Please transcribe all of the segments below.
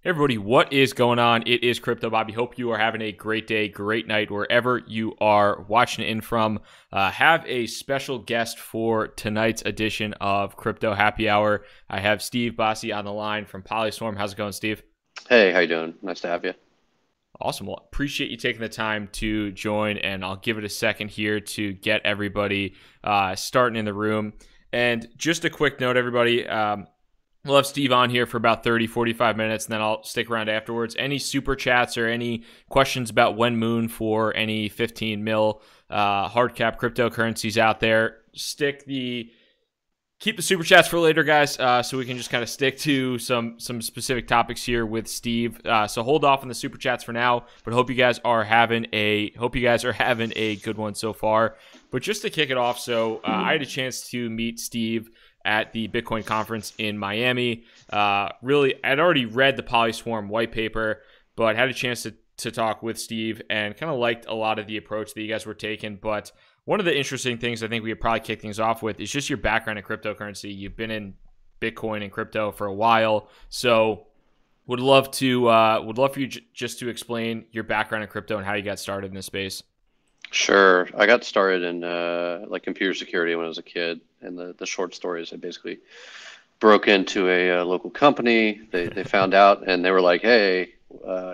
Hey everybody, what is going on? It is Crypto Bobby. Hope you are having a great day, great night, wherever you are watching it in from. Have a special guest for tonight's edition of Crypto Happy Hour. I have Steve Bassi on the line from PolySwarm. How's it going, Steve? Hey, how you doing? Nice to have you. Awesome. Well, appreciate you taking the time to join, and I'll give it a second here to get everybody starting in the room. And just a quick note, everybody. We'll have Steve on here for about 30, 45 minutes, and then I'll stick around afterwards. Any super chats or any questions about When Moon for any 15 mil hard cap cryptocurrencies out there, keep the super chats for later, guys, so we can just kind of stick to some specific topics here with Steve. So hold off on the super chats for now, but hope you guys are having a good one so far. But just to kick it off, so I had a chance to meet Steve at the Bitcoin conference in Miami. Really, I'd already read the PolySwarm white paper, but had a chance to talk with Steve and kind of liked a lot of the approach that you guys were taking. But one of the interesting things I think we could probably kick things off with is just your background in cryptocurrency. You've been in Bitcoin and crypto for a while, so would love for you just to explain your background in crypto and how you got started in this space. Sure. I got started in like computer security when I was a kid, and the short story is I basically broke into a local company. They found out and they were like, "Hey,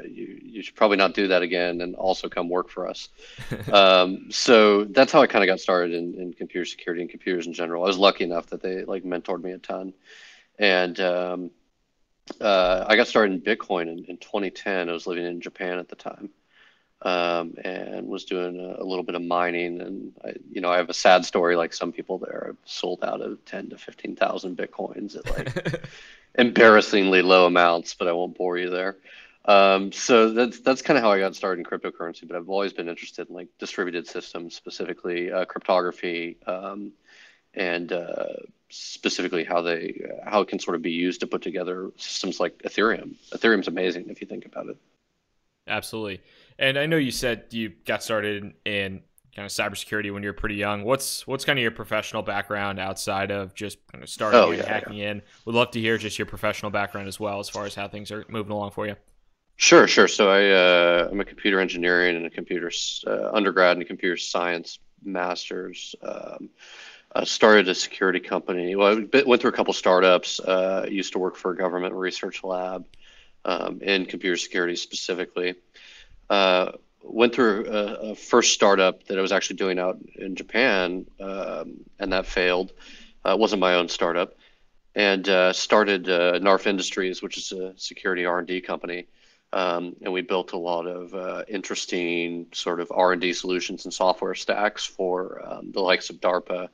you should probably not do that again, and also come work for us." So that's how I kind of got started in computer security and computers in general. I was lucky enough that they like mentored me a ton, and I got started in Bitcoin in 2010. I was living in Japan at the time. And was doing a little bit of mining. And I have a sad story, like some people there. I've sold out of 10 to 15,000 Bitcoins at like embarrassingly low amounts, but I won't bore you there. So that's kind of how I got started in cryptocurrency. But I've always been interested in like distributed systems, specifically cryptography, and specifically how it can sort of be used to put together systems like Ethereum. Ethereum's amazing if you think about it. Absolutely. And I know you said you got started in kind of cybersecurity when you were pretty young. What's kind of your professional background outside of just kind of starting Oh and yeah, yeah. hacking in? Would love to hear just your professional background as well, as far as how things are moving along for you. Sure, sure. So I'm a computer engineering and a undergrad in computer science master's. I started a security company. Well, went through a couple startups. Used to work for a government research lab in computer security specifically. Went through a first startup that I was actually doing out in Japan, and that failed. It wasn't my own startup, and started NARF Industries, which is a security R&D company. And we built a lot of interesting sort of R&D solutions and software stacks for the likes of DARPA,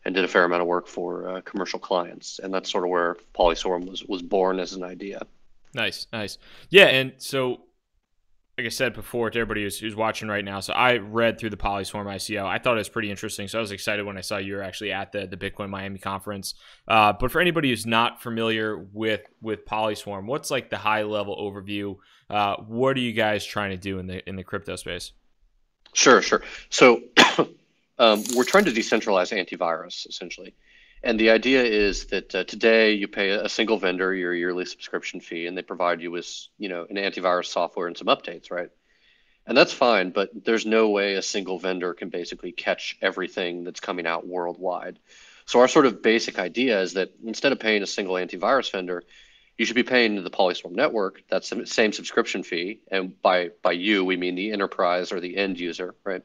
and did a fair amount of work for commercial clients. And that's sort of where PolySwarm was born as an idea. Nice, nice. Yeah, and so like I said before to everybody who's watching right now, so I read through the PolySwarm ICO. I thought it was pretty interesting, so I was excited when I saw you were actually at the Bitcoin Miami conference. But for anybody who's not familiar with PolySwarm, what's like the high level overview? What are you guys trying to do in the crypto space? Sure, sure. So we're trying to decentralize antivirus essentially. And the idea is that today you pay a single vendor your yearly subscription fee, and they provide you with, an antivirus software and some updates, right? And that's fine, but there's no way a single vendor can basically catch everything that's coming out worldwide. So our sort of basic idea is that instead of paying a single antivirus vendor, you should be paying the PolySwarm network. That's the same subscription fee, and by you we mean the enterprise or the end user, right?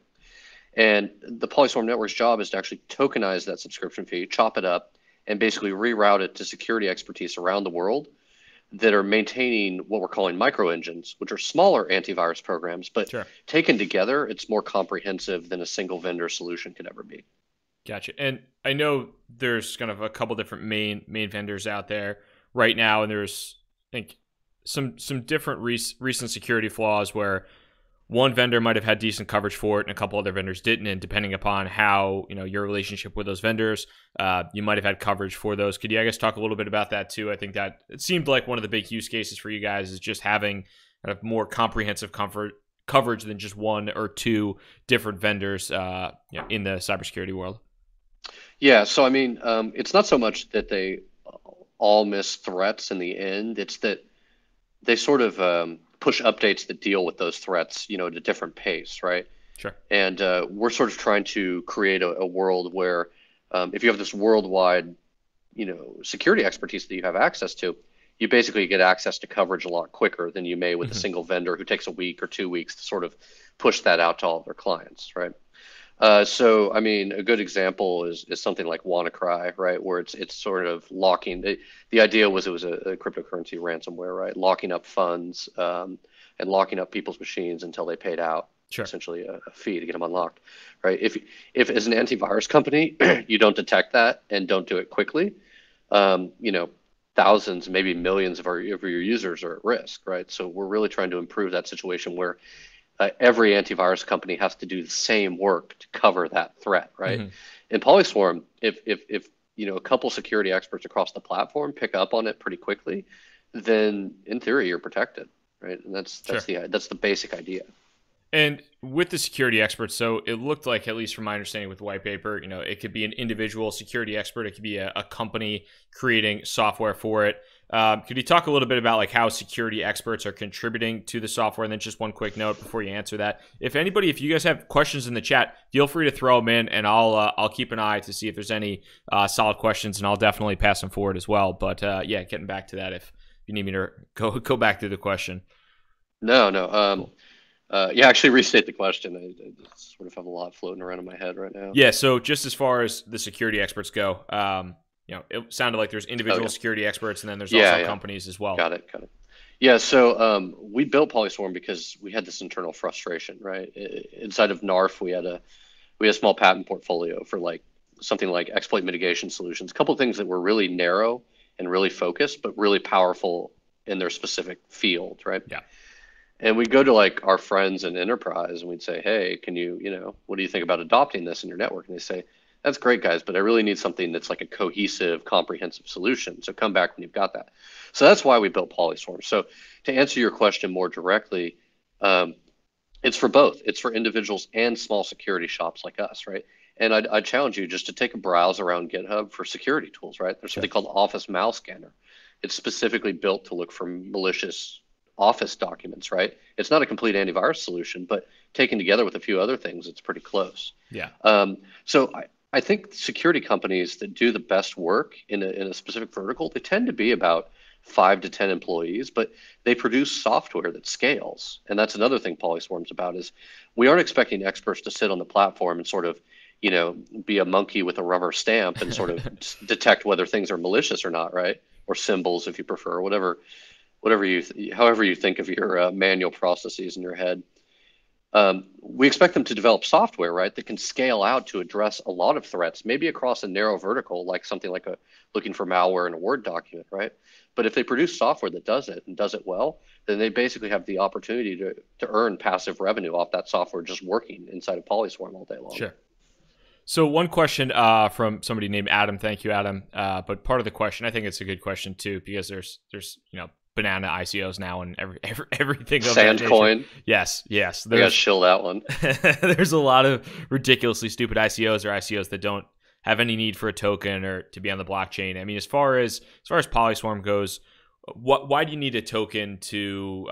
And the PolySwarm network's job is to actually tokenize that subscription fee, chop it up, and basically reroute it to security expertise around the world that are maintaining what we're calling micro engines, which are smaller antivirus programs, but Sure. taken together, it's more comprehensive than a single vendor solution could ever be. Gotcha. And I know there's kind of a couple different main vendors out there right now, and there's I think some different recent security flaws where one vendor might have had decent coverage for it and a couple other vendors didn't, and depending upon how your relationship with those vendors, you might have had coverage for those. Could you, I guess, talk a little bit about that too? I think that it seemed like one of the big use cases for you guys is just having kind of more comprehensive coverage than just one or two different vendors in the cybersecurity world. Yeah, so I mean, it's not so much that they all miss threats in the end, it's that they sort of push updates that deal with those threats, at a different pace, right? Sure. And we're sort of trying to create a world where if you have this worldwide, security expertise that you have access to, you basically get access to coverage a lot quicker than you may with a single vendor who takes a week or 2 weeks to sort of push that out to all of their clients, right? So, I mean, a good example is something like WannaCry, right, where it's sort of locking. The idea was it was a cryptocurrency ransomware, right, locking up funds and locking up people's machines until they paid out. Sure. Essentially a fee to get them unlocked, right? If as an antivirus company you don't detect that and don't do it quickly, thousands, maybe millions of your users are at risk, right? So we're really trying to improve that situation where every antivirus company has to do the same work to cover that threat, right? In PolySwarm, if a couple security experts across the platform pick up on it pretty quickly, then in theory you're protected, right? And that's the basic idea. And with the security experts, so it looked like, at least from my understanding with Whitepaper, it could be an individual security expert. It could be a company creating software for it. Could you talk a little bit about like how security experts are contributing to the software? And then just one quick note before you answer that. If you guys have questions in the chat, feel free to throw them in, and I'll keep an eye to see if there's any solid questions, and I'll definitely pass them forward as well. But yeah, getting back to that, if you need me to go back through the question. No. Cool. Yeah, actually restate the question. I sort of have a lot floating around in my head right now. Yeah, so just as far as the security experts go, it sounded like there's individual security experts, and then there's also companies as well. Got it. Yeah, so we built PolySwarm because we had this internal frustration, right? Inside of NARF, we had a small patent portfolio for like something like exploit mitigation solutions, a couple of things that were really narrow and really focused, but really powerful in their specific field, right? Yeah. And we'd go to like our friends in enterprise and we'd say, hey, can you, what do you think about adopting this in your network? And they say, that's great, guys, but I really need something that's like a cohesive, comprehensive solution. So come back when you've got that. So that's why we built PolySwarm. So to answer your question more directly, it's for both. It's for individuals and small security shops like us, right? And I'd challenge you just to take a browse around GitHub for security tools, right? There's something called Office Mouse Scanner. It's specifically built to look for malicious Office documents, right? It's not a complete antivirus solution, but taken together with a few other things, it's pretty close. Yeah. So I think security companies that do the best work in a specific vertical, they tend to be about 5 to 10 employees, but they produce software that scales. And that's another thing PolySwarm's about is we aren't expecting experts to sit on the platform and sort of, be a monkey with a rubber stamp and sort of detect whether things are malicious or not, right? Or symbols, if you prefer, however you think of your manual processes in your head. We expect them to develop software, right, that can scale out to address a lot of threats, maybe across a narrow vertical, like something like looking for malware in a Word document, right? But if they produce software that does it and does it well, then they basically have the opportunity to earn passive revenue off that software just working inside of PolySwarm all day long. Sure. So one question from somebody named Adam. Thank you, Adam. But part of the question, I think it's a good question too, because there's banana ICOs now and everything. Sandcoin. Yes. I gotta shill that one. There's a lot of ridiculously stupid ICOs or ICOs that don't have any need for a token or to be on the blockchain. I mean, as far as PolySwarm goes, why do you need a token to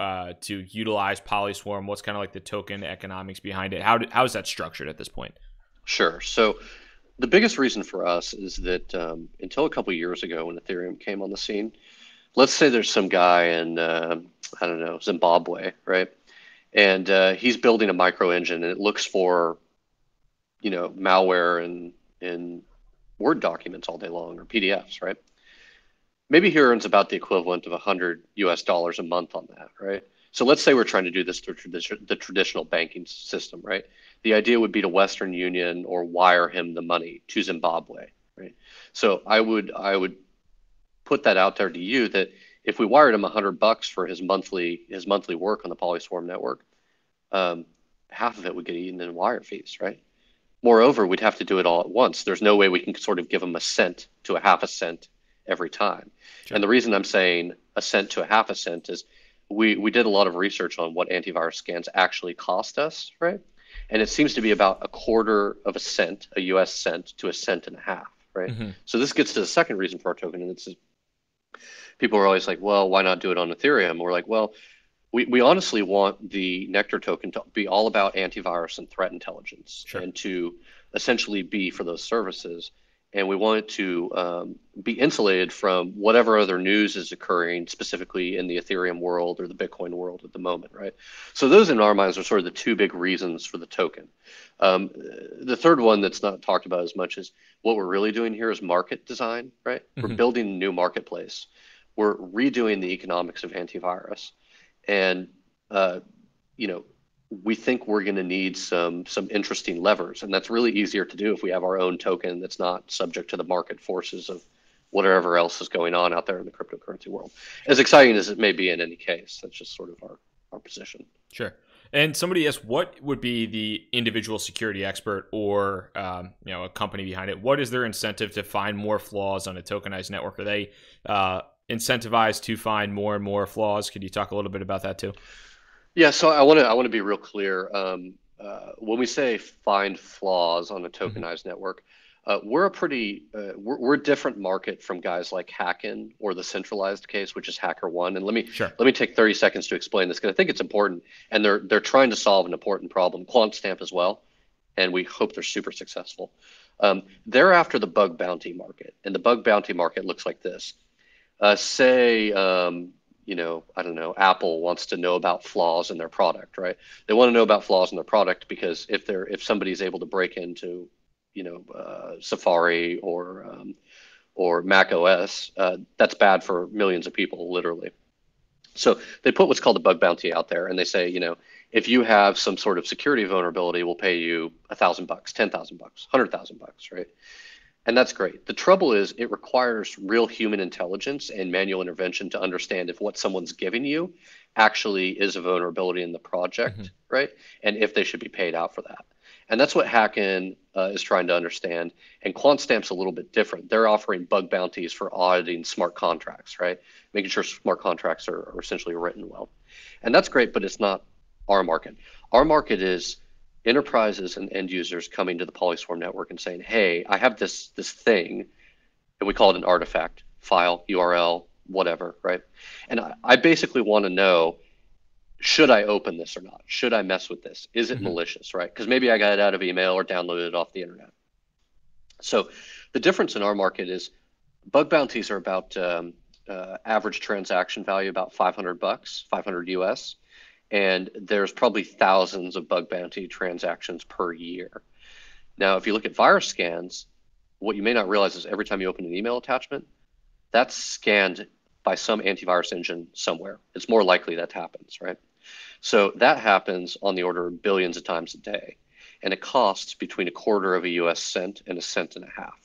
utilize PolySwarm? What's kind of like the token economics behind it? How is that structured at this point? Sure. So the biggest reason for us is that until a couple of years ago when Ethereum came on the scene, let's say there's some guy in, Zimbabwe, right? And he's building a micro engine and it looks for, malware in Word documents all day long or PDFs, right? Maybe he earns about the equivalent of $100 a month on that, right? So let's say we're trying to do this through the traditional banking system, right? The idea would be to Western Union or wire him the money to Zimbabwe, right? So I would put that out there to you that if we wired him $100 for his monthly work on the PolySwarm network, half of it would get eaten in wire fees, right? Moreover, we'd have to do it all at once. There's no way we can sort of give him a cent to a half a cent every time. Sure. And the reason I'm saying a cent to a half a cent is we did a lot of research on what antivirus scans actually cost us, right? And it seems to be about a quarter of a cent, a US cent, to a cent and a half, right? Mm-hmm. So this gets to the second reason for our token, and it's people are always like, well, why not do it on Ethereum? We're like, well, we honestly want the Nectar token to be all about antivirus and threat intelligence Sure. and to essentially be for those services. And we want it to be insulated from whatever other news is occurring specifically in the Ethereum world or the Bitcoin world at the moment, right? So those in our minds are sort of the two big reasons for the token. The third one that's not talked about as much is what we're really doing here is market design, right? We're building a new marketplace. We're redoing the economics of antivirus. And you know, we think we're going to need some interesting levers, and that's really easier to do if we have our own token that's not subject to the market forces of whatever else is going on out there in the cryptocurrency world. As exciting as it may be in any case, that's just sort of our position. Sure. And somebody asked, what would be the individual security expert or a company behind it? What is their incentive to find more flaws on a tokenized network? Are they incentivized to find more and more flaws? Could you talk a little bit about that too? Yeah, so I want to be real clear. When we say find flaws on a tokenized network, we're a pretty we're a different market from guys like Hacken or the centralized case, which is HackerOne. And let me take 30 seconds to explain this because I think it's important, and they're trying to solve an important problem. QuantStamp as well, and we hope they're super successful. They're after the bug bounty market, and the bug bounty market looks like this. Say, I don't know, Apple wants to know about flaws in their product, right? They want to know about flaws in their product because if somebody's able to break into, Safari or Mac OS, that's bad for millions of people, literally. So they put what's called a bug bounty out there, and they say, if you have some sort of security vulnerability, we'll pay you $1,000, $10,000, $100,000, right? And that's great. The trouble is it requires real human intelligence and manual intervention to understand if what someone's giving you actually is a vulnerability in the project, right? And if they should be paid out for that. And that's what Hacken is trying to understand. And QuantStamp's a little bit different. They're offering bug bounties for auditing smart contracts, right? Making sure smart contracts are essentially written well. And that's great, but it's not our market. Our market is enterprises and end users coming to the PolySwarm network and saying, hey, I have this thing, and we call it an artifact, file, URL, whatever, right? And I basically want to know, should I open this or not? Should I mess with this? Is it malicious, right? Because maybe I got it out of email or downloaded it off the internet. So the difference in our market is bug bounties are about average transaction value, about $500, 500 US. And there's probably thousands of bug bounty transactions per year. Now, if you look at virus scans, what you may not realize is every time you open an email attachment, that's scanned by some antivirus engine somewhere. It's more likely that happens, right? So that happens on the order of billions of times a day. And it costs between a quarter of a US cent and a cent and a half.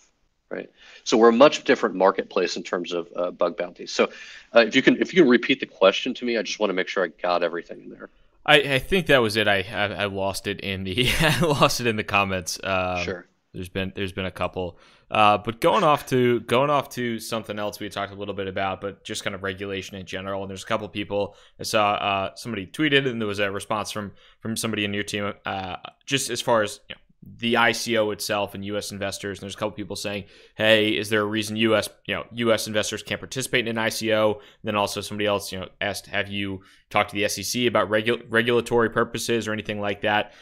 Right. So we're a much different marketplace in terms of bug bounties. So if you can repeat the question to me, I just want to make sure I got everything in there. I think that was it. I lost it in the I lost it in the comments. Sure. There's been a couple. But going off to something else we talked a little bit about, but just kind of regulation in general. And there's a couple of people. I saw somebody tweeted, and there was a response from somebody in your team. Just as far as the ICO itself and U.S. investors, and there's a couple people saying, "Hey, is there a reason U.S. investors can't participate in an ICO?" And then also somebody else, asked, "Have you talked to the SEC about regulatory purposes or anything like that?"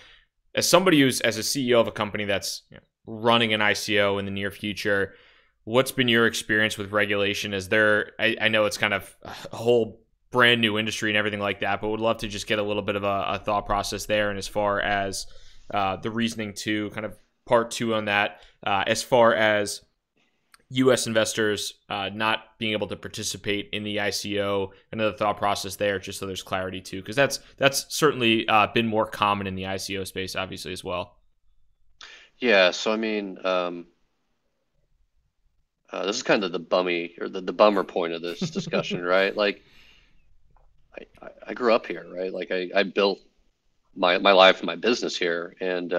As somebody as a CEO of a company that's running an ICO in the near future, what's been your experience with regulation? Is there? I know it's kind of a whole brand new industry and everything like that, but would love to just get a little bit of a thought process there, and as far as the reasoning to kind of part two on that, as far as U.S. investors not being able to participate in the ICO, and the thought process there, just so there's clarity too, because that's certainly been more common in the ICO space, obviously, as well. Yeah, so I mean, this is kind of the bummer point of this discussion, right? Like, I grew up here, right? Like, I built my life and my business here, and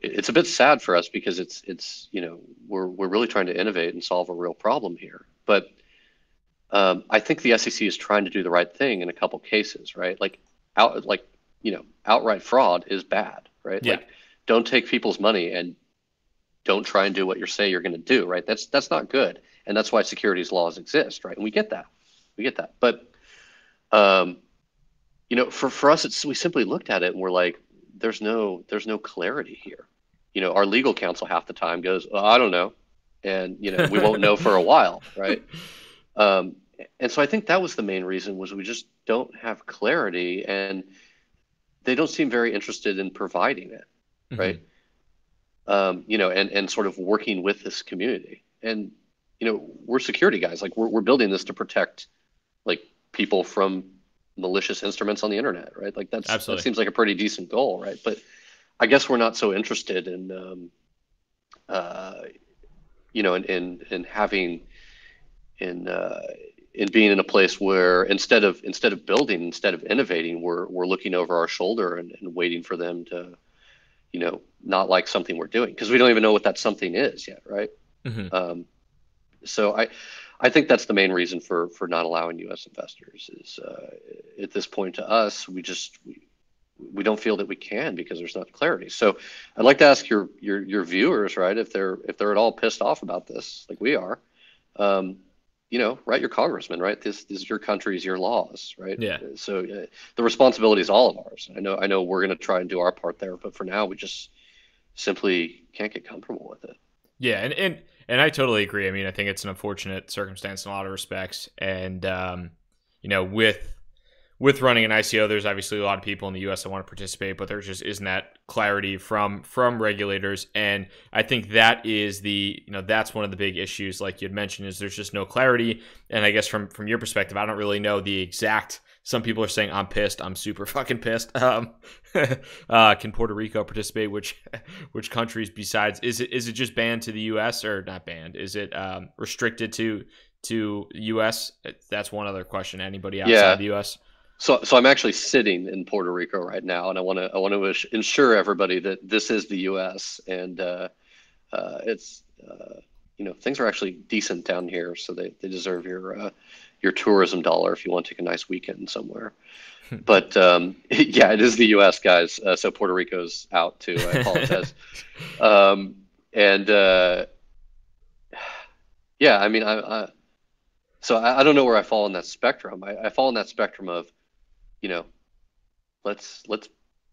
it's a bit sad for us because it's we're really trying to innovate and solve a real problem here. But I think the SEC is trying to do the right thing in a couple cases, right? Outright fraud is bad, right? Yeah. Like, don't take people's money and don't try and do what you say you're going to do, right? That's not good, and that's why securities laws exist, right? And we get that, but you know, for us, we simply looked at it and we're like, there's no clarity here. You know, our legal counsel half the time goes, oh, I don't know, and you know, we won't know for a while, right? And so I think that was the main reason, was we just don't have clarity, and they don't seem very interested in providing it, right? You know, and sort of working with this community. And you know, we're security guys, like we're building this to protect like people from malicious instruments on the internet, right? Like that seems like a pretty decent goal, right? But I guess we're not so interested in you know, in having in being in a place where instead of building, instead of innovating, we're looking over our shoulder and waiting for them to, you know, not like something we're doing, because we don't even know what that something is yet, right? So I think that's the main reason for not allowing U.S. investors is at this point to us, we we don't feel that we can, because there's not clarity. So I'd like to ask your viewers, right, if they're at all pissed off about this, like we are, you know, write your congressman, right? This is your country's, your laws, right? Yeah. So the responsibility is all of ours. I know we're going to try and do our part there, but for now we just simply can't get comfortable with it. Yeah, and I totally agree. I mean, I think it's an unfortunate circumstance in a lot of respects, and you know, with running an ICO, there's obviously a lot of people in the U.S. that want to participate, but there just isn't that clarity from regulators. And I think that is that's one of the big issues, like you had mentioned, is there's just no clarity. And I guess from your perspective, I don't really know the exact. Some people are saying I'm pissed. I'm super fucking pissed. Can Puerto Rico participate? Which countries besides? Is it just banned to the U.S. or not banned? Is it restricted to U.S.? That's one other question. Anybody outside the U.S.? So I'm actually sitting in Puerto Rico right now, and I want to ensure everybody that this is the U.S. and it's you know, things are actually decent down here, so they deserve your tourism dollar if you want to take a nice weekend somewhere. But yeah, it is the U.S., guys. So Puerto Rico's out too. I apologize. And yeah, I mean, so I don't know where I fall in that spectrum. I fall in that spectrum of, you know, let's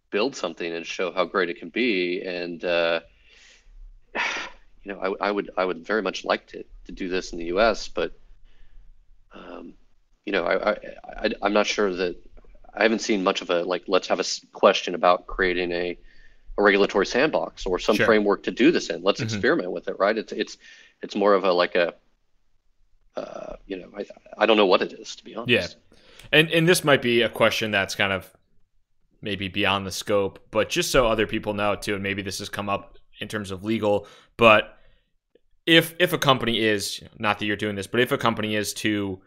build something and show how great it can be. And you know, I would very much like to do this in the U.S., but you know, I'm not sure that I haven't seen much of a, like, let's have a question about creating a regulatory sandbox or some framework to do this in. Let's experiment with it, right? It's more of a like a you know, I don't know what it is, to be honest. Yeah. And this might be a question that's kind of maybe beyond the scope, but just so other people know too, and maybe this has come up in terms of legal, but if a company is, not that you're doing this, but if a company is to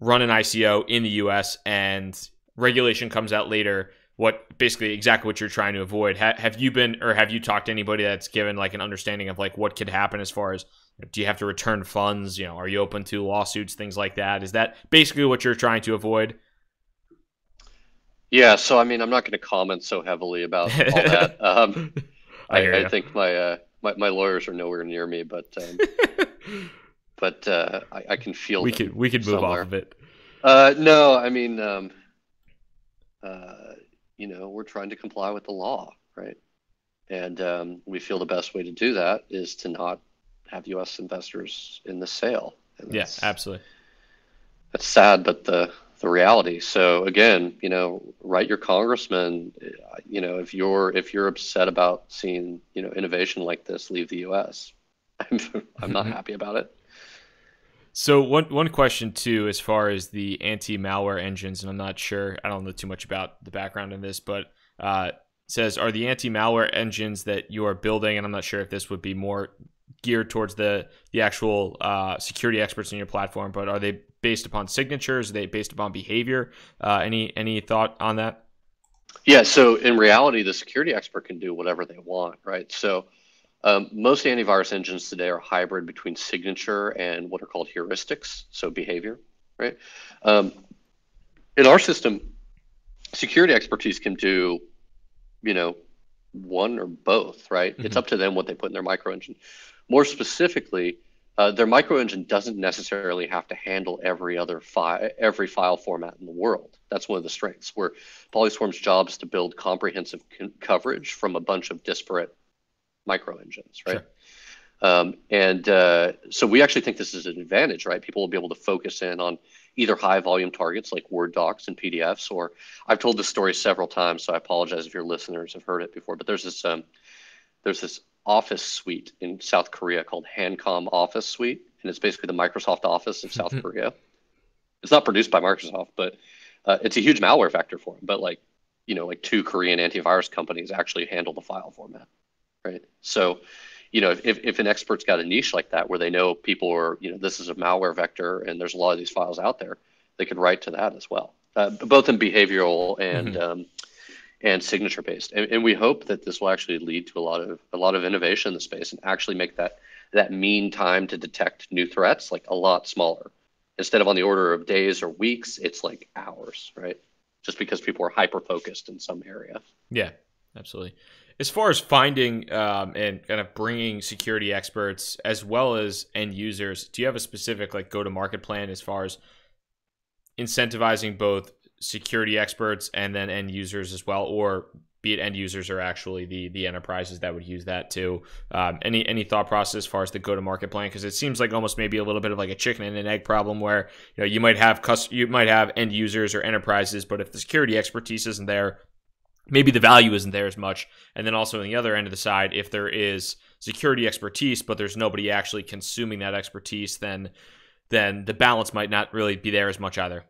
run an ICO in the US and regulation comes out later, exactly what you're trying to avoid, have you talked to anybody that's given like an understanding of like what could happen as far as, do you have to return funds? You know, are you open to lawsuits, things like that? Is that basically what you're trying to avoid? Yeah. So, I mean, I'm not going to comment so heavily about all that. I think my lawyers are nowhere near me, but I can feel we could move somewhere off of it. No, I mean, you know, we're trying to comply with the law, right? And we feel the best way to do that is to not have U.S. investors in the sale. Yes, absolutely. That's sad, but the reality. So again, you know, write your congressman. You know, if you're upset about seeing, you know, innovation like this leave the U.S., I'm not happy about it. So one question too, as far as the anti-malware engines, and I'm not sure, I don't know too much about the background in this, but says, are the anti-malware engines that you are building, and I'm not sure if this would be more geared towards the actual security experts in your platform, but are they based upon signatures? Are they based upon behavior? Any thought on that? Yeah, so in reality, the security expert can do whatever they want, right? So most antivirus engines today are hybrid between signature and what are called heuristics, so behavior, right? In our system, security expertise can do, you know, one or both, right? Mm-hmm. It's up to them what they put in their micro engine. More specifically, their micro engine doesn't necessarily have to handle every file format in the world. That's one of the strengths. Where PolySwarm's job is to build comprehensive coverage from a bunch of disparate micro engines, right? Sure. So we actually think this is an advantage, right? People will be able to focus in on either high volume targets like Word docs and PDFs, or I've told this story several times, so I apologize if your listeners have heard it before, but there's this office suite in South Korea called Hancom Office Suite, and it's basically the Microsoft Office of South Korea. It's not produced by Microsoft, but it's a huge malware vector for them. But like 2 Korean antivirus companies actually handle the file format, right? So, if an expert's got a niche like that where they know people are, this is a malware vector and there's a lot of these files out there, they could write to that as well, both in behavioral and signature based. And we hope that this will actually lead to a lot of innovation in the space and actually make that mean time to detect new threats like a lot smaller. Instead of on the order of days or weeks, it's like hours, right? Just because people are hyper focused in some area. Yeah, absolutely. As far as finding and kind of bringing security experts as well as end users, do you have a specific like go-to-market plan as far as incentivizing both security experts and then end users as well, or be it end users or actually the enterprises that would use that too? Any thought process as far as the go-to-market plan? Because it seems like almost maybe a little bit of like a chicken and an egg problem where you might have end users or enterprises, but if the security expertise isn't there, maybe the value isn't there as much. And then also on the other end of the side, if there is security expertise, but there's nobody actually consuming that expertise, then the balance might not really be there as much either.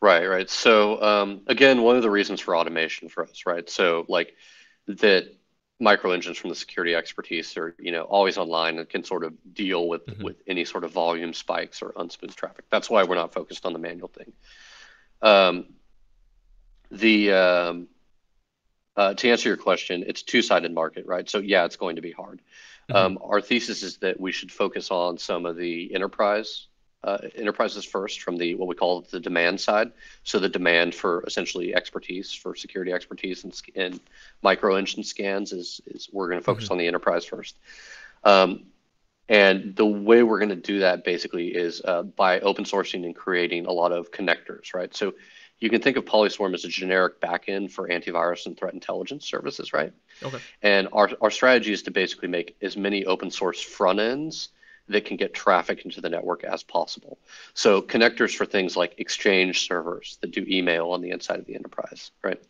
Right. So again, one of the reasons for automation for us, right? So like that micro engines from the security expertise are, always online and can sort of deal with any sort of volume spikes or unsmooth traffic. That's why we're not focused on the manual thing. To answer your question, it's a two-sided market, right? So yeah, it's going to be hard. Our thesis is that we should focus on some of the enterprises first from what we call the demand side. So the demand for essentially expertise, for security expertise and micro engine scans is we're going to focus on the enterprise first. And the way we're going to do that basically is by open sourcing and creating a lot of connectors, right? So you can think of PolySwarm as a generic backend for antivirus and threat intelligence services, right? Okay. And our strategy is to basically make as many open source front ends that can get traffic into the network as possible. So connectors for things like Exchange servers that do email on the inside of the enterprise, right?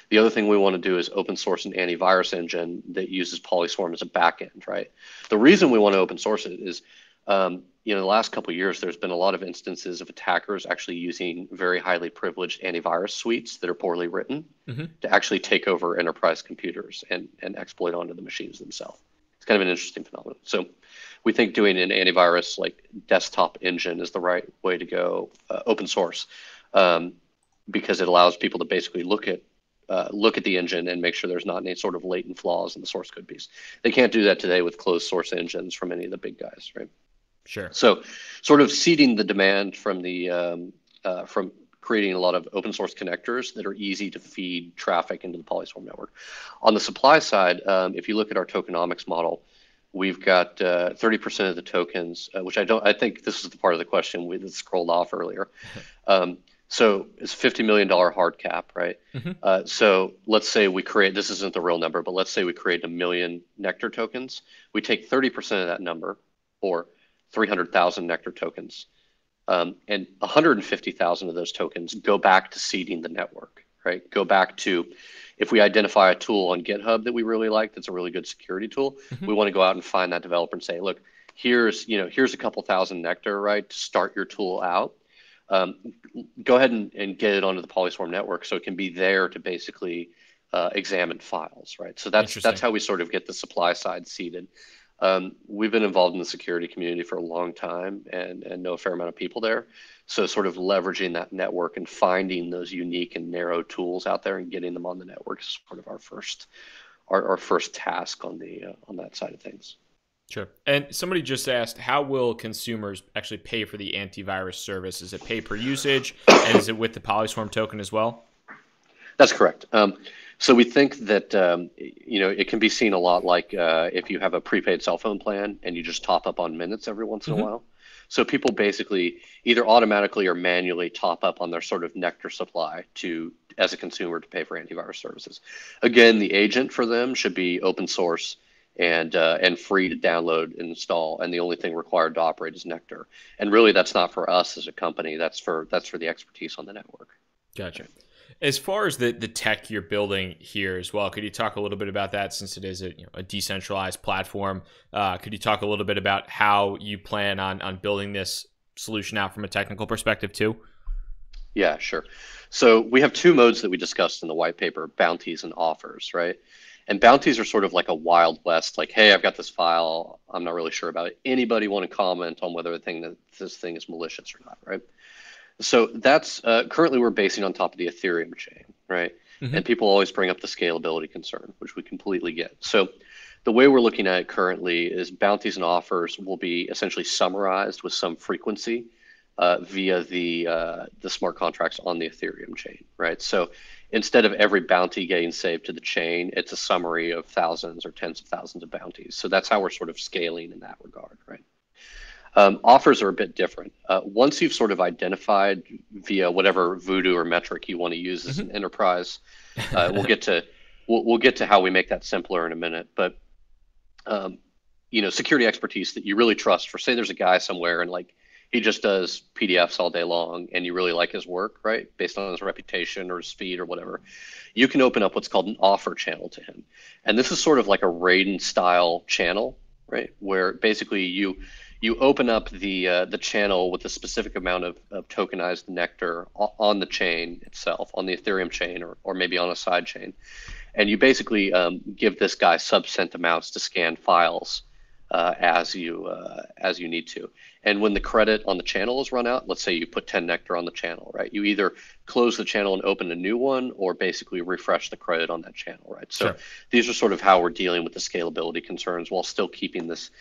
The other thing we want to do is open source an antivirus engine that uses PolySwarm as a backend, right? The reason we want to open source it is, the last couple of years, there's been a lot of instances of attackers actually using very highly privileged antivirus suites that are poorly written to actually take over enterprise computers and exploit onto the machines themselves. It's kind of an interesting phenomenon. So we think doing an antivirus like desktop engine is the right way to go, open source, because it allows people to basically look at the engine and make sure there's not any sort of latent flaws in the source code piece. They can't do that today with closed source engines from any of the big guys, right? Sure. So sort of seeding the demand from from creating a lot of open source connectors that are easy to feed traffic into the PolySwarm network. On the supply side, if you look at our tokenomics model, we've got 30% of the tokens, which I think this is the part of the question that scrolled off earlier. So it's $50 million hard cap, right? So let's say this isn't the real number, but let's say we create 1 million Nectar tokens. We take 30% of that number, or 300,000 Nectar tokens, and 150,000 of those tokens go back to seeding the network, right? Go back to, if we identify a tool on GitHub that we really like, that's a really good security tool, we want to go out and find that developer and say, look, here's a couple thousand Nectar, right, to start your tool out. Go ahead and get it onto the PolySwarm network so it can be there to basically examine files, right? So that's how we sort of get the supply side seeded. We've been involved in the security community for a long time and know a fair amount of people there. So sort of leveraging that network and finding those unique and narrow tools out there and getting them on the network is sort of our first task on that side of things. Sure. And somebody just asked, how will consumers actually pay for the antivirus service? Is it pay per usage? And is it with the PolySwarm token as well? That's correct. So we think that it can be seen a lot like if you have a prepaid cell phone plan and you just top up on minutes every once in a while. So people basically either automatically or manually top up on their sort of nectar supply as a consumer to pay for antivirus services. Again, the agent for them should be open source and free to download and install, and the only thing required to operate is nectar. And really, that's not for us as a company. That's for the expertise on the network. Gotcha. As far as the tech you're building here as well, could you talk a little bit about that, since it is a decentralized platform? Could you talk a little bit about how you plan on building this solution out from a technical perspective too? Yeah, sure. So we have two modes that we discussed in the white paper: bounties and offers, right? And bounties are sort of like a Wild West, like, hey, I've got this file, I'm not really sure about it. Anybody want to comment on whether this thing is malicious or not, right? So that's currently we're basing on top of the Ethereum chain, right? And people always bring up the scalability concern, which we completely get. So the way we're looking at it currently is bounties and offers will be essentially summarized with some frequency via the smart contracts on the Ethereum chain, right? So instead of every bounty getting saved to the chain, it's a summary of thousands or tens of thousands of bounties. So that's how we're sort of scaling in that regard, right? Offers are a bit different. Once you've sort of identified via whatever voodoo or metric you want to use as an enterprise, we'll get to how we make that simpler in a minute. But security expertise that you really trust. For, say, there's a guy somewhere and like he just does PDFs all day long, and you really like his work, right? Based on his reputation or his speed or whatever, you can open up what's called an offer channel to him, and this is sort of like a Raiden style channel, right? Where basically you open up the channel with a specific amount of tokenized nectar on the chain itself, on the Ethereum chain, or maybe on a side chain. And you basically give this guy sub-cent amounts to scan files as you need to. And when the credit on the channel is run out, let's say you put 10 nectar on the channel, right? You either close the channel and open a new one, or basically refresh the credit on that channel, right? So sure. These are sort of how we're dealing with the scalability concerns while still keeping this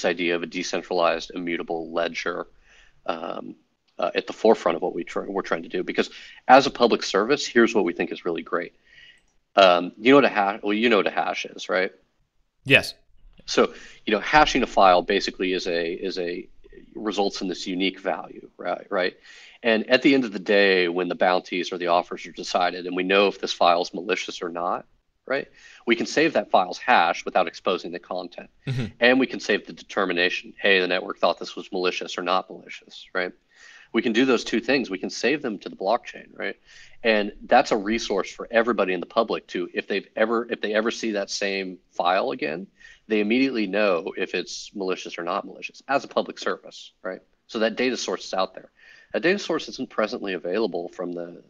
idea of a decentralized, immutable ledger at the forefront of what we're trying to do. Because as a public service, here's what we think is really great. You know what a hash is, right? Yes. So, hashing a file basically results in this unique value, right? And at the end of the day, when the bounties or the offers are decided, and we know if this file is malicious or not, right? We can save that file's hash without exposing the content. And we can save the determination, hey, the network thought this was malicious or not malicious, right? We can do those two things. We can save them to the blockchain, right? And that's a resource for everybody in the public to, if they ever see that same file again, they immediately know if it's malicious or not malicious as a public service, right? So that data source is out there. That data source isn't presently available from the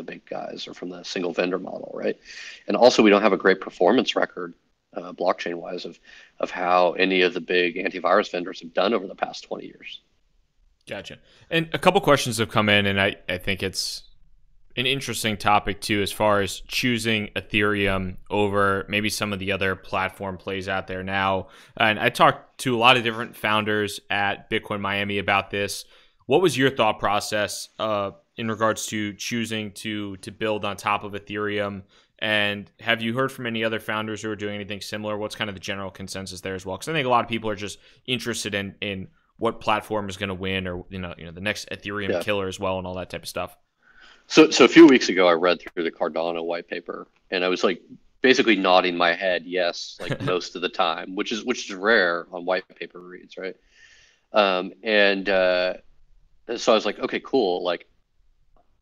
big guys or from the single vendor model, right? And also, we don't have a great performance record blockchain wise of how any of the big antivirus vendors have done over the past 20 years. Gotcha. And a couple questions have come in, and I think it's an interesting topic too, as far as choosing Ethereum over maybe some of the other platform plays out there now. And I talked to a lot of different founders at Bitcoin Miami about this. What was your thought process in regards to choosing to build on top of Ethereum? And have you heard from any other founders who are doing anything similar? What's kind of the general consensus there as well? Because I think a lot of people are just interested in what platform is going to win, or the next Ethereum killer as well, and all that type of stuff. So a few weeks ago, I read through the Cardano white paper, and I was like basically nodding my head yes, like most of the time, which is rare on white paper reads, right? So I was like, okay, cool. Like,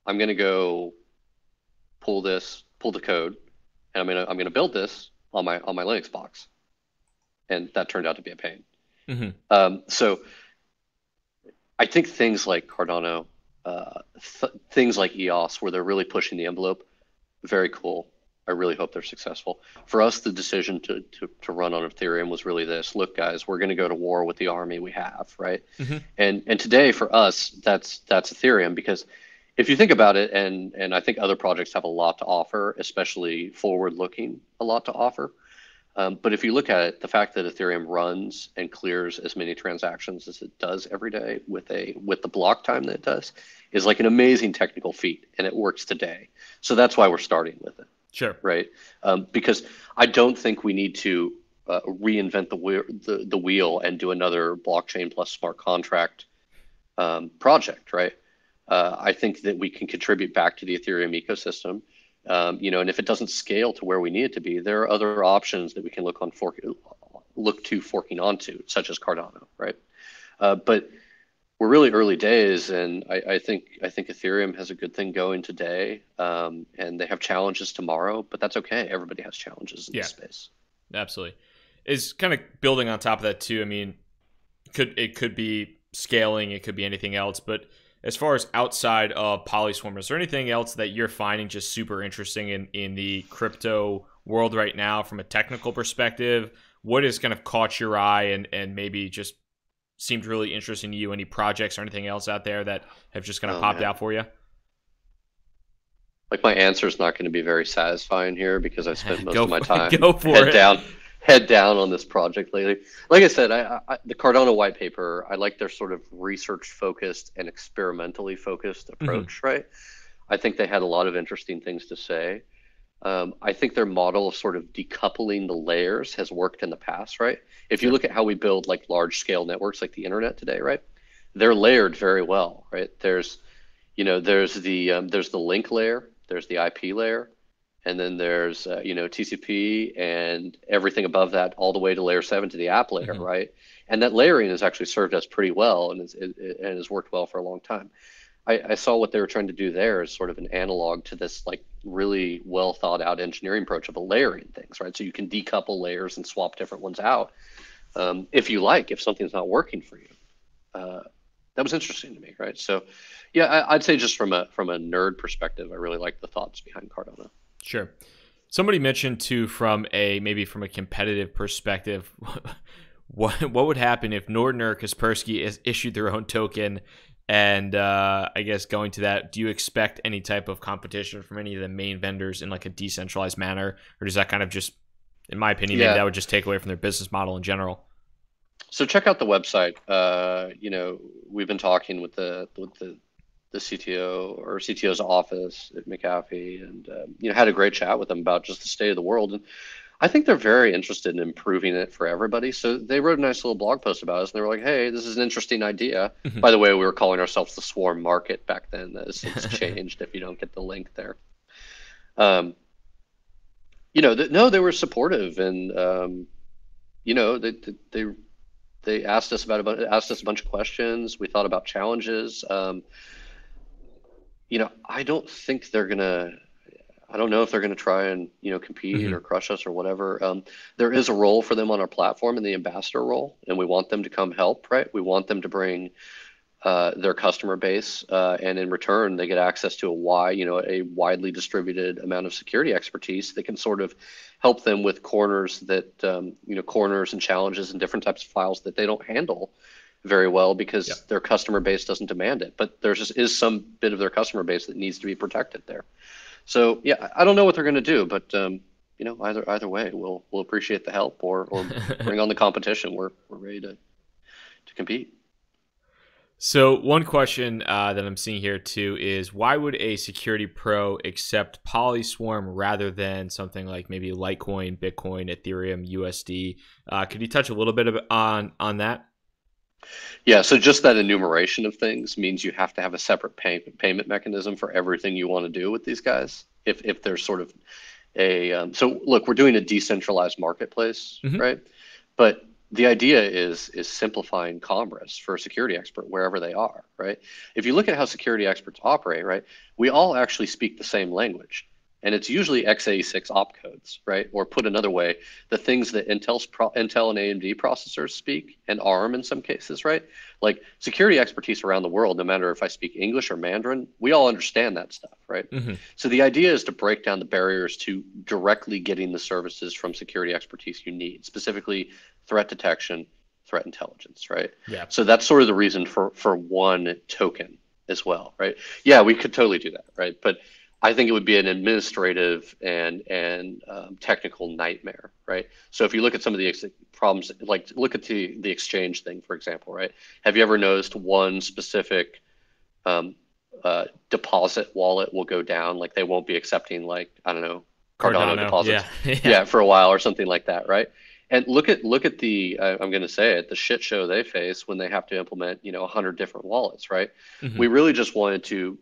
I'm gonna go pull the code, and I'm gonna build this on my Linux box, and that turned out to be a pain. So I think things like Cardano, things like EOS, where they're really pushing the envelope, very cool. I really hope they're successful. For us, the decision to run on Ethereum was really this: look, guys, we're going to go to war with the army we have, right? And today for us, that's Ethereum, because if you think about it, and I think other projects have a lot to offer, especially forward-looking, a lot to offer. But if you look at it, the fact that Ethereum runs and clears as many transactions as it does every day with the block time that it does is like an amazing technical feat, and it works today. So that's why we're starting with it. Sure. Right. Because I don't think we need to reinvent the wheel and do another blockchain plus smart contract project. Right. I think that we can contribute back to the Ethereum ecosystem. And if it doesn't scale to where we need it to be, there are other options that we can look to forking onto, such as Cardano, right? But we're really early days, and I think Ethereum has a good thing going today, and they have challenges tomorrow, but that's okay. Everybody has challenges in this space. Absolutely. Is kind of building on top of that too. I mean, it could be scaling, it could be anything else, but as far as outside of PolySwarm, is there anything else that you're finding just super interesting in the crypto world right now from a technical perspective? What has kind of caught your eye and maybe just seemed really interesting to you? Any projects or anything else out there that have just kind of popped out for you? Like, my answer is not going to be very satisfying here because I've spent most of my time head down on this project lately. Like I said, the Cardano white paper, I like their sort of research focused and experimentally focused approach, right? I think they had a lot of interesting things to say. I think their model of sort of decoupling the layers has worked in the past, right? If you look at how we build like large scale networks like the internet today, right? They're layered very well, right? There's the link layer, there's the IP layer, and then there's TCP and everything above that, all the way to layer 7 to the app layer, right? And that layering has actually served us pretty well, and it has worked well for a long time. I saw what they were trying to do there as sort of an analog to this like really well thought out engineering approach of a layering things, right? So you can decouple layers and swap different ones out if something's not working for you. That was interesting to me, right? So yeah, I'd say just from a nerd perspective, I really like the thoughts behind Cardano. Sure. Somebody mentioned too, maybe from a competitive perspective, what would happen if Nordner Kaspersky is issued their own token? And I guess going to that, do you expect any type of competition from any of the main vendors in like a decentralized manner, or does that kind of just, in my opinion, maybe that would just take away from their business model in general? So check out the website. We've been talking with the CTO or CTO's office at McAfee, and had a great chat with them about just the state of the world. And I think they're very interested in improving it for everybody. So they wrote a nice little blog post about us, and they were like, "Hey, this is an interesting idea." By the way, we were calling ourselves the Swarm Market back then. It's changed if you don't get the link there. No, they were supportive, and they asked us a bunch of questions. We thought about challenges. I don't know if they're gonna try and compete or crush us or whatever. There is a role for them on our platform in the ambassador role, and we want them to come help. Right? We want them to bring their customer base, and in return, they get access to a widely distributed amount of security expertise that can sort of help them with corners and challenges and different types of files that they don't handle very well because their customer base doesn't demand it. But there just is some bit of their customer base that needs to be protected there. So yeah, I don't know what they're going to do, but either way, we'll appreciate the help or bring on the competition. We're ready to compete. So one question that I'm seeing here too is, why would a security pro accept PolySwarm rather than something like maybe Litecoin, Bitcoin, Ethereum, USD? Could you touch a little bit on that? Yeah, so just that enumeration of things means you have to have a separate payment mechanism for everything you want to do with these guys. If there's sort of so look, we're doing a decentralized marketplace, right? But the idea is simplifying commerce for a security expert wherever they are, right? If you look at how security experts operate, right, we all actually speak the same language. And it's usually x86 opcodes, right? Or put another way, the things that Intel and AMD processors speak, and ARM in some cases, right? Like security expertise around the world, no matter if I speak English or Mandarin, we all understand that stuff, right? So the idea is to break down the barriers to directly getting the services from security expertise you need, specifically threat detection, threat intelligence, right? Yeah. So that's sort of the reason for one token as well, right? Yeah, we could totally do that, right? But I think it would be an administrative and technical nightmare, right? So if you look at some of the problems, like look at the exchange thing, for example, right? Have you ever noticed one specific deposit wallet will go down? Like they won't be accepting, like, I don't know, Cardano deposits, yeah, for a while or something like that, right? And look at the I'm going to say it, the shit show they face when they have to implement 100 different wallets, right? Mm-hmm. We really just wanted to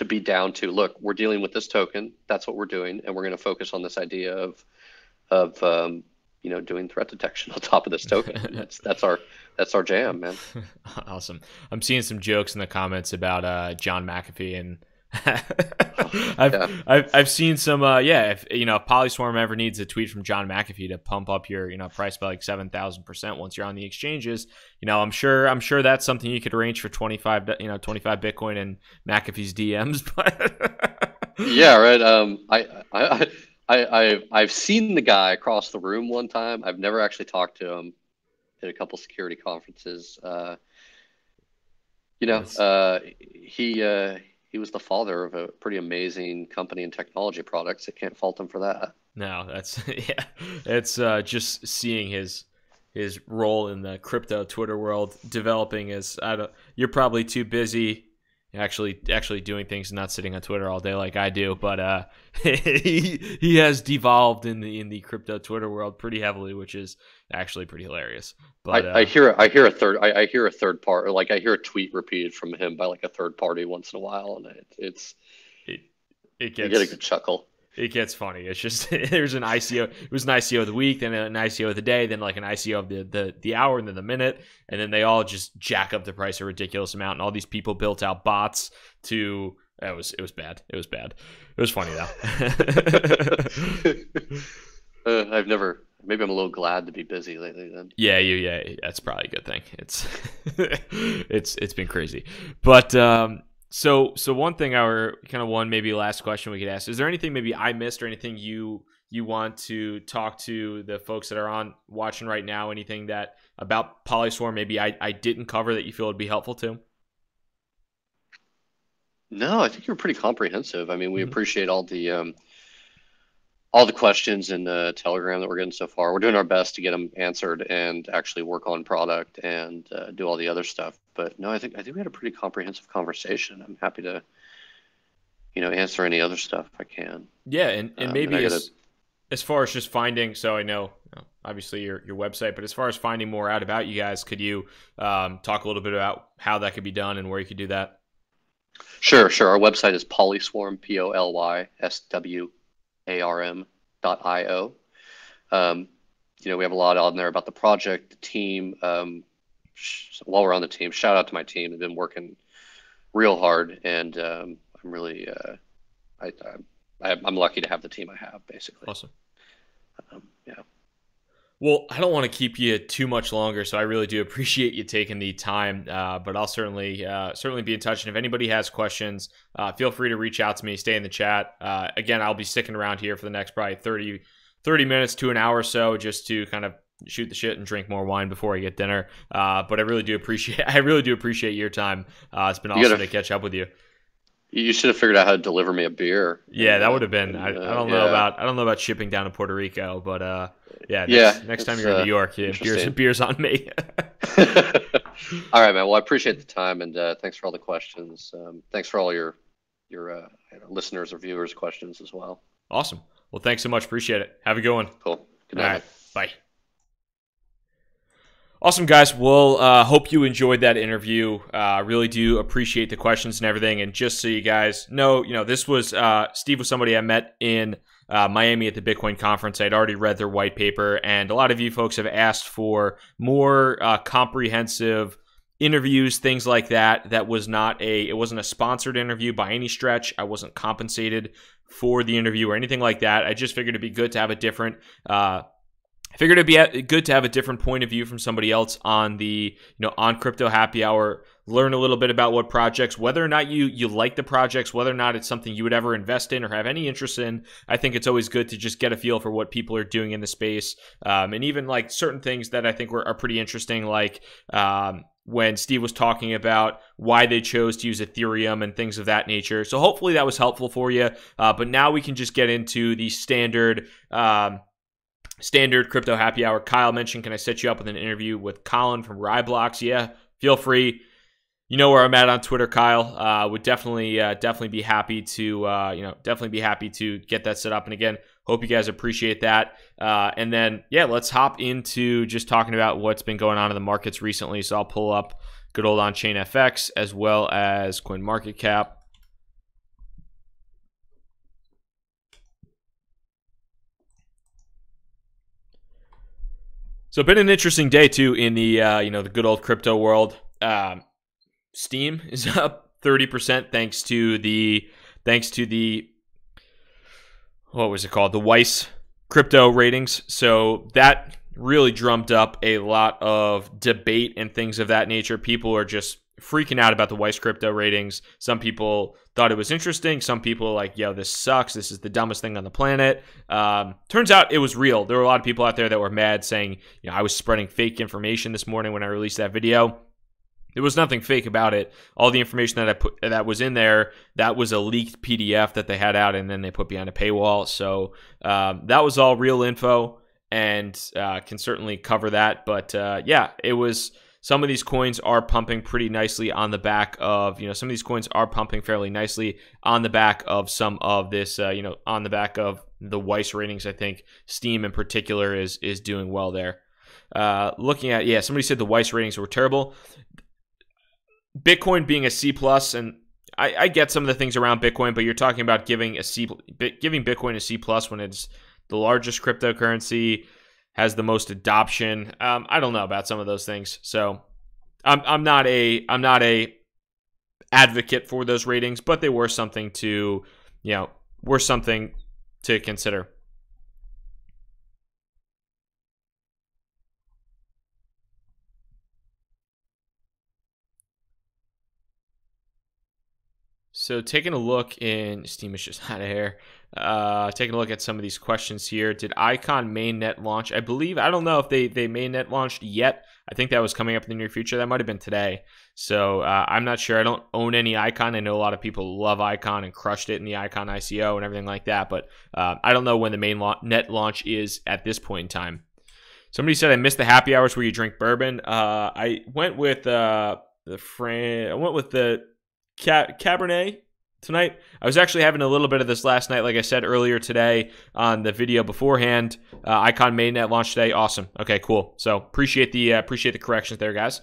be down to, look, we're dealing with this token, that's what we're doing, and we're going to focus on this idea of doing threat detection on top of this token. That's our jam, man. Awesome. I'm seeing some jokes in the comments about John McAfee, and I've seen some if PolySwarm ever needs a tweet from John McAfee to pump up your price by like 7,000% once you're on the exchanges, I'm sure that's something you could arrange for 25 Bitcoin in McAfee's DMs. But yeah, right. I've seen the guy across the room one time. I've never actually talked to him at a couple security conferences. He was the father of a pretty amazing company and technology products. I can't fault him for that. No, that's it's just seeing his role in the crypto Twitter world developing. You're probably too busy actually doing things and not sitting on Twitter all day like I do, but he has devolved in the crypto Twitter world pretty heavily, which is actually pretty hilarious. But I hear a third part, like I hear a tweet repeated from him by like a third party once in a while, and it gets, you get a good chuckle. It gets funny. It's just there's an ICO. It was an ICO of the week, then an ICO of the day, then like an ICO of the hour, and then the minute, and then they all just jack up the price a ridiculous amount. And all these people built out bots to. It was bad. It was bad. It was funny though. Maybe I'm a little glad to be busy lately. Then. Yeah. That's probably a good thing. It's been crazy, but. So one thing, maybe last question we could ask, is there anything maybe I missed or anything you want to talk to the folks that are watching right now, anything that about PolySwarm maybe I didn't cover that you feel would be helpful to? No, I think you're pretty comprehensive. I mean, we appreciate all the questions in the Telegram that we're getting so far. We're doing our best to get them answered and actually work on product and do all the other stuff. But no, I think we had a pretty comprehensive conversation. I'm happy to, answer any other stuff if I can. Yeah, and maybe as far as just finding, so I know obviously your website, but as far as finding more out about you guys, could you talk a little bit about how that could be done and where you could do that? Sure. Our website is PolySwarm, PolySwarm.io. We have a lot on there about the project, the team. While we're on the team, shout out to my team. They've been working real hard, and I'm really, I'm lucky to have the team I have, basically. Awesome. Yeah. Well, I don't want to keep you too much longer, so I really do appreciate you taking the time. But I'll certainly be in touch. And if anybody has questions, feel free to reach out to me. Stay in the chat. Again, I'll be sticking around here for the next probably 30 minutes to an hour or so, just to kind of shoot the shit and drink more wine before I get dinner. But I really do appreciate your time. It's been awesome to catch up with you. You should have figured out how to deliver me a beer. Yeah, that would have been. I don't know about shipping down to Puerto Rico, but next time you're in New York, beer's on me. All right, man. Well, I appreciate the time, and thanks for all the questions. Thanks for all your listeners or viewers' questions as well. Awesome. Well, thanks so much. Appreciate it. Have a good one. Cool. Good night. All right. Bye. Awesome, guys. Well, hope you enjoyed that interview. Really do appreciate the questions and everything. And just so you guys know, this was Steve was somebody I met in Miami at the Bitcoin conference. I'd already read their white paper, and a lot of you folks have asked for more comprehensive interviews, things like that. It wasn't a sponsored interview by any stretch. I wasn't compensated for the interview or anything like that. I just figured it'd be good to have a different point of view from somebody else on the, on Crypto Happy Hour, learn a little bit about what projects, whether or not you like the projects, whether or not it's something you would ever invest in or have any interest in. I think it's always good to just get a feel for what people are doing in the space. And even like certain things that I think are pretty interesting, like, when Steve was talking about why they chose to use Ethereum and things of that nature. So hopefully that was helpful for you. But now we can just get into the standard crypto happy hour. Kyle mentioned, can I set you up with an interview with Colin from Ryblocks? Yeah, feel free. You know where I'm at on Twitter, Kyle. Would definitely be happy to get that set up. And again, hope you guys appreciate that. And then let's hop into just talking about what's been going on in the markets recently. So I'll pull up good old on-chain FX as well as CoinMarketCap. So it's been an interesting day too in the the good old crypto world. Steam is up 30% thanks to the what was it called? The Weiss crypto ratings. So that really drummed up a lot of debate and things of that nature. People are just freaking out about the Weiss crypto ratings. Some people thought it was interesting. Some people are like, yo, this sucks. This is the dumbest thing on the planet. Turns out it was real. There were a lot of people out there that were mad saying, I was spreading fake information this morning when I released that video. There was nothing fake about it. All the information that was in there, that was a leaked PDF that they had out, and then they put behind a paywall. So that was all real info, and can certainly cover that. But it was. Some of these coins are pumping pretty nicely on the back of, some of these coins are pumping fairly nicely on the back of some of this, on the back of the Weiss ratings. I think Steam in particular is doing well there. Looking at, somebody said the Weiss ratings were terrible. Bitcoin being a C+, and I get some of the things around Bitcoin, but you're talking about giving Bitcoin a C+ when it's the largest cryptocurrency, has the most adoption. I don't know about some of those things, so I'm not a advocate for those ratings, but they were something to consider. So taking a look in Steam is just out of here. Taking a look at some of these questions here. Did Icon mainnet launch? I don't know if they mainnet launched yet. I think that was coming up in the near future. That might have been today. So I'm not sure. I don't own any Icon. I know a lot of people love Icon and crushed it in the Icon ICO and everything like that. But I don't know when the main net launch is at this point in time. Somebody said I missed the happy hours where you drink bourbon. I went with the Cabernet tonight. I was actually having a little bit of this last night, like I said earlier today on the video beforehand. Icon mainnet launched today. Awesome. Okay, cool. So appreciate the corrections there, guys.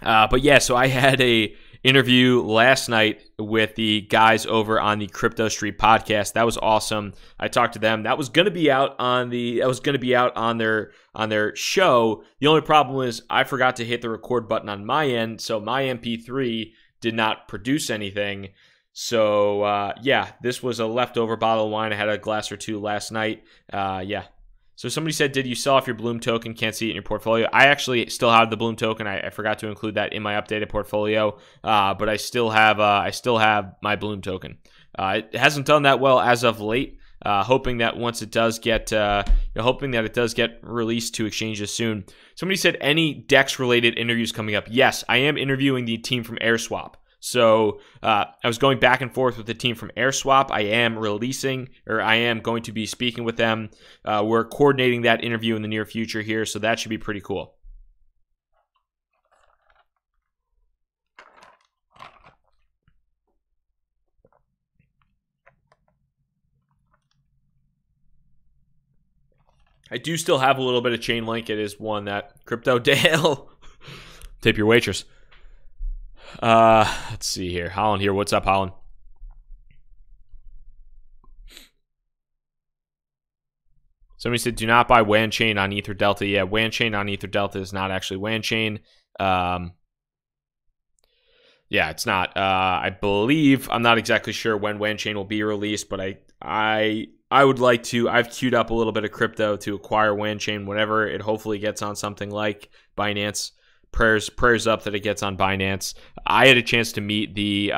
But yeah, so I had a interview last night with the guys over on the Crypto Street podcast. That was awesome. I talked to them. That was going to be out on their show. The only problem was I forgot to hit the record button on my end, so my MP3 did not produce anything. So this was a leftover bottle of wine. I had a glass or two last night. So somebody said, did you sell off your Bloom token? Can't see it in your portfolio. I actually still have the Bloom token. I forgot to include that in my updated portfolio, but I still have my Bloom token. It hasn't done that well as of late. Hoping that once it does get, released to exchanges soon. Somebody said any DEX related interviews coming up. Yes, I am interviewing the team from AirSwap. So I was going back and forth with the team from AirSwap. I am going to be speaking with them. We're coordinating that interview in the near future here, so that should be pretty cool. I do still have a little bit of Chainlink. It is one that Crypto Dale. Tip your waitress. Let's see here. Holland here. What's up, Holland? Somebody said, do not buy WAN chain on Ether Delta. Yeah, WAN chain on Ether Delta is not actually WAN chain. Yeah, it's not. I believe, I'm not exactly sure when WAN chain will be released, but I would like to. I've queued up a little bit of crypto to acquire WAN chain whenever it hopefully gets on something like Binance. Prayers up that it gets on Binance. I had a chance to meet the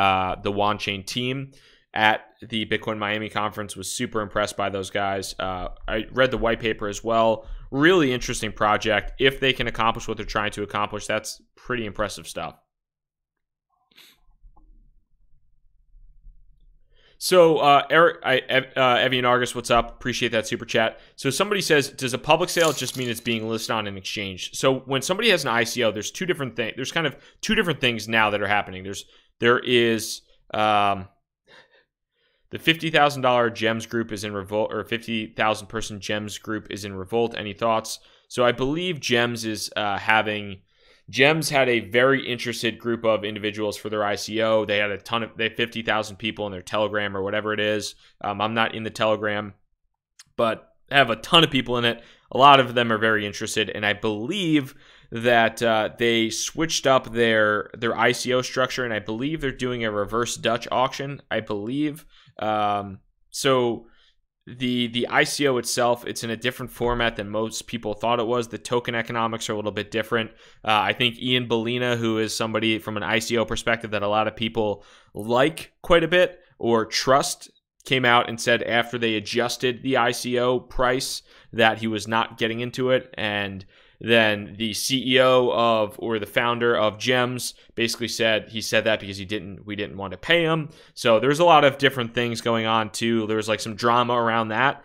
WAN chain team at the Bitcoin Miami conference. Was super impressed by those guys. I read the white paper as well. really interesting project. If they can accomplish what they're trying to accomplish, that's pretty impressive stuff. So, Eric, Evian Argus, what's up? Appreciate that super chat. So, somebody says, does a public sale just mean it's being listed on an exchange? So, when somebody has an ICO, there's two different things. There's kind of two different things now that are happening. There is the $50,000 Gems group is in revolt, or 50,000 person Gems group is in revolt. Any thoughts? So, I believe Gems is Gems had a very interested group of individuals for their ICO. They had they had 50,000 people in their Telegram or whatever it is. I'm not in the Telegram, but they have a ton of people in it. A lot of them are very interested, and I believe that they switched up their ICO structure, and I believe they're doing a reverse Dutch auction, I believe. So the ICO itself, it's in a different format than most people thought it was. The token economics are a little bit different. I think Ian Bellina, who is somebody from an ICO perspective that a lot of people like quite a bit or trust, came out and said after they adjusted the ICO price that he was not getting into it. And then the CEO or the founder of Gems basically said he said that because we didn't want to pay him. So there's a lot of different things going on too. There was like some drama around that.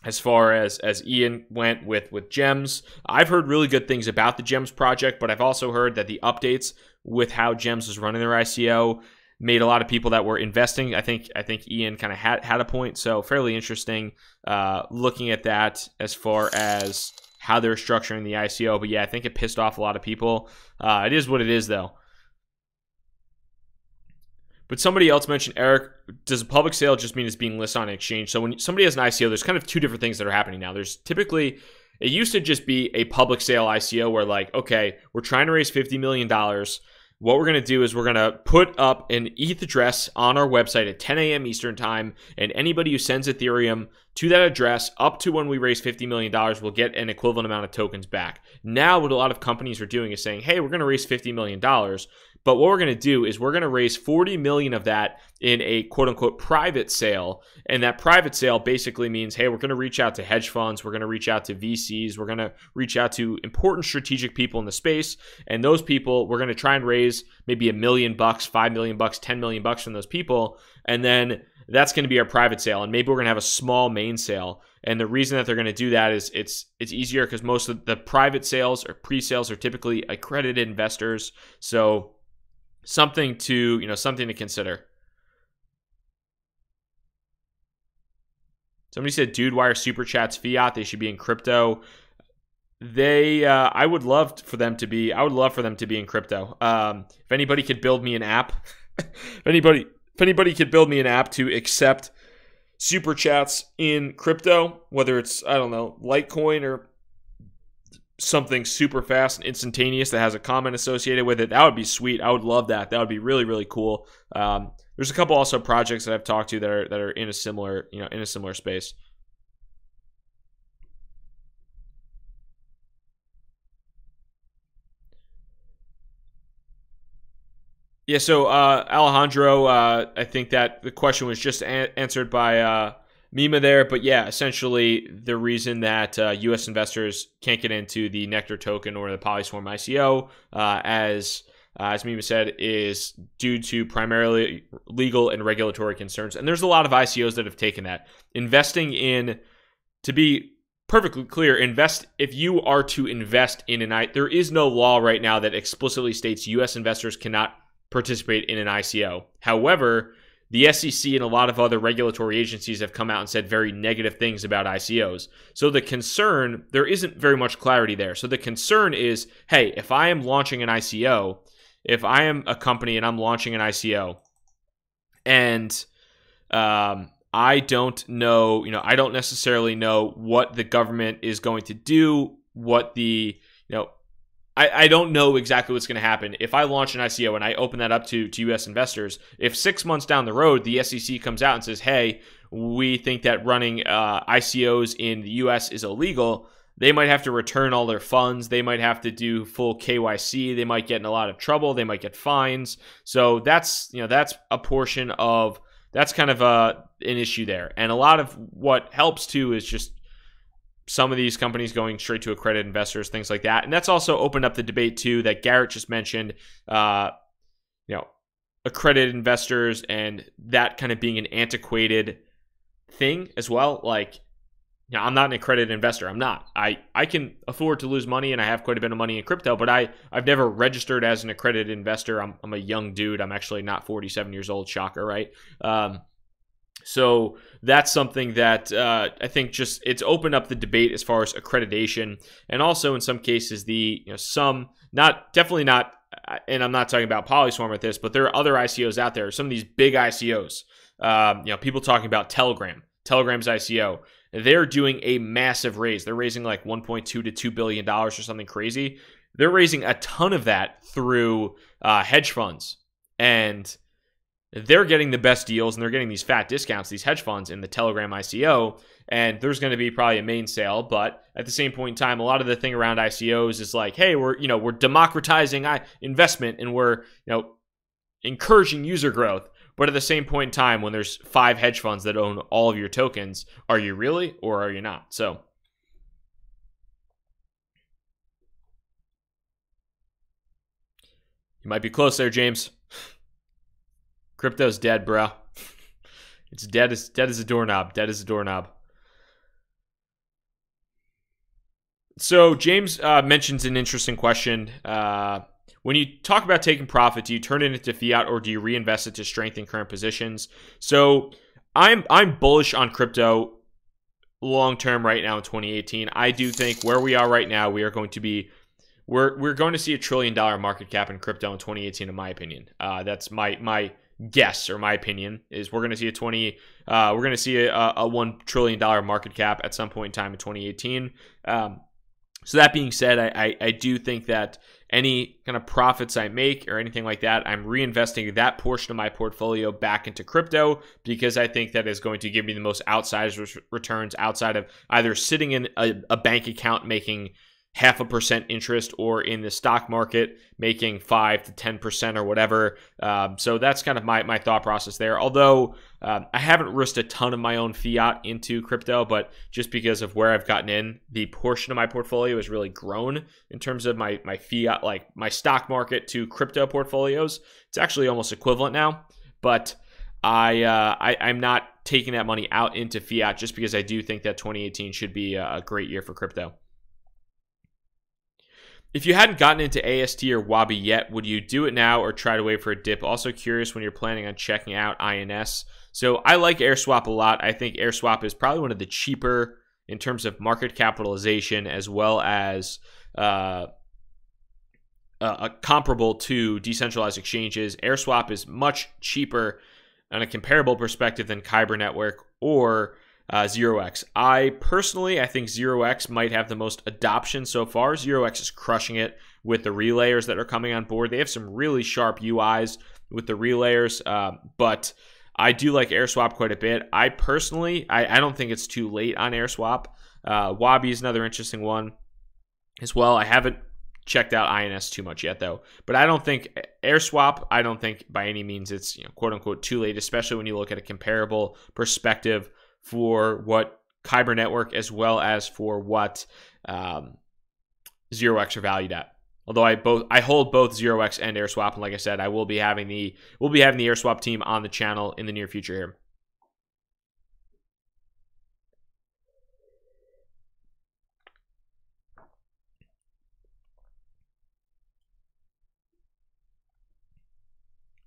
As far as Ian went with Gems, I've heard really good things about the Gems project, but I've also heard that the updates with how Gems is running their ICO made a lot of people that were investing. I think Ian kind of had a point. So fairly interesting looking at that as far as how they're structuring the ICO. But yeah, I think it pissed off a lot of people. It is what it is, though. But somebody else mentioned, Eric, does a public sale just mean it's being listed on an exchange? So when somebody has an ICO, there's kind of two different things that are happening now. There's typically, it used to just be a public sale ICO where like, okay, we're trying to raise $50 million. What we're going to do is we're going to put up an ETH address on our website at 10 a.m. Eastern time, and anybody who sends Ethereum to that address up to when we raise $50 million will get an equivalent amount of tokens back. Now, what a lot of companies are doing is saying, hey, we're going to raise $50 million, but what we're going to do is we're going to raise 40 million of that in a quote-unquote private sale, and that private sale basically means, hey, we're going to reach out to hedge funds, we're going to reach out to VCs, we're going to reach out to important strategic people in the space, and those people, we're going to try and raise maybe $1 million, $5 million, $10 million from those people, and then that's going to be our private sale, and maybe we're going to have a small main sale. And the reason that they're going to do that is it's easier because most of the private sales or pre-sales are typically accredited investors, so something to consider. Somebody said, dude, why are super chats fiat? They should be in crypto. I would love for them to be in crypto. If anybody could build me an app, if anybody could build me an app to accept super chats in crypto, whether it's, I don't know, Litecoin or something super fast and instantaneous that has a comment associated with it, that would be sweet. I would love that. That would be really, really cool. There's a couple also projects that I've talked to that are in a similar, in a similar space. Yeah, so Alejandro, I think that the question was just answered by Mima there, but yeah, essentially the reason that U.S. investors can't get into the Nectar token or the PolySwarm ICO, as Mima said, is due to primarily legal and regulatory concerns. And there's a lot of ICOs that have taken that. Investing in, to be perfectly clear, if you are to invest in there is no law right now that explicitly states U.S. investors cannot participate in an ICO. However, the SEC and a lot of other regulatory agencies have come out and said very negative things about ICOs. So the concern, there isn't very much clarity there. So the concern is, hey, if I am launching an ICO, if I am a company and I'm launching an ICO, and I don't know, I don't necessarily know what the government is going to do, what the, I don't know exactly what's going to happen. If I launch an ICO and I open that up to U.S. investors, if 6 months down the road, the SEC comes out and says, hey, we think that running ICOs in the U.S. is illegal, they might have to return all their funds. They might have to do full KYC. They might get in a lot of trouble. They might get fines. So that's a portion of, that's kind of an issue there. And a lot of what helps too is just some of these companies going straight to accredited investors, things like that. And that's also opened up the debate too that Garrett just mentioned, accredited investors and that kind of being an antiquated thing as well. Like, I'm not an accredited investor. I'm not. I can afford to lose money, and I have quite a bit of money in crypto, but I've never registered as an accredited investor. I'm a young dude. I'm actually not 47 years old. Shocker, right? So that's something that I think just it's opened up the debate as far as accreditation, and also in some cases definitely not. And I'm not talking about PolySwarm with this, but there are other ICOs out there. Some of these big ICOs, people talking about Telegram's ICO. They're doing a massive raise. They're raising like $1.2 to $2 billion or something crazy. They're raising a ton of that through hedge funds. And they're getting the best deals, and they're getting these fat discounts, these hedge funds in the Telegram ICO. And there's going to be probably a main sale. But at the same point in time, a lot of the thing around ICOs is like, hey, we're democratizing investment, and we're encouraging user growth. But at the same point in time, when there's 5 hedge funds that own all of your tokens, are you really or are you not? So you might be close there, James. Crypto's dead, bro. It's dead as a doorknob. Dead as a doorknob. So James mentions an interesting question. When you talk about taking profit, do you turn it into fiat or do you reinvest it to strengthen current positions? So I'm bullish on crypto long term right now in 2018. I do think where we are right now, we're going to see $1 trillion market cap in crypto in 2018, in my opinion. That's my guess, or my opinion, is we're going to see a $1 trillion market cap at some point in time in 2018. So that being said, I do think that any kind of profits I make or anything like that, I'm reinvesting that portion of my portfolio back into crypto, because I think that is going to give me the most outsized returns outside of either sitting in a bank account making 0.5% interest, or in the stock market making 5 to 10% or whatever. So that's kind of my thought process there. Although I haven't risked a ton of my own fiat into crypto, but just because of where I've gotten in, the portion of my portfolio has really grown in terms of my fiat, like my stock market to crypto portfolios. It's actually almost equivalent now, but I'm not taking that money out into fiat just because I do think that 2018 should be a great year for crypto. If you hadn't gotten into AST or Wabi yet, would you do it now or try to wait for a dip? Also curious when you're planning on checking out INS. So I like AirSwap a lot. I think AirSwap is probably one of the cheaper in terms of market capitalization, as well as comparable to decentralized exchanges. AirSwap is much cheaper on a comparable perspective than Kyber Network or 0x. I think 0x might have the most adoption so far. 0x is crushing it with the relayers that are coming on board. They have some really sharp UIs with the relayers, but I do like AirSwap quite a bit. I personally, I don't think it's too late on AirSwap. Wabi is another interesting one as well. I haven't checked out INS too much yet though, but I don't think AirSwap, I don't think by any means it's quote unquote too late, especially when you look at a comparable perspective for what Kyber Network as well as for what 0x are valued at. Although I hold both 0x and AirSwap, and like I said, we'll be having the AirSwap team on the channel in the near future here.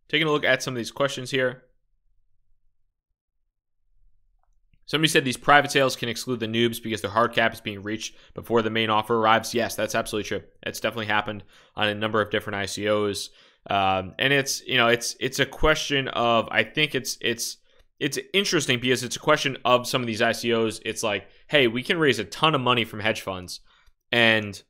Taking a look at some of these questions here. Somebody said these private sales can exclude the noobs because their hard cap is being reached before the main offer arrives. Yes, that's absolutely true. It's definitely happened on a number of different ICOs. And it's a question of, I think it's interesting because it's a question of some of these ICOs. It's like, hey, we can raise a ton of money from hedge funds, and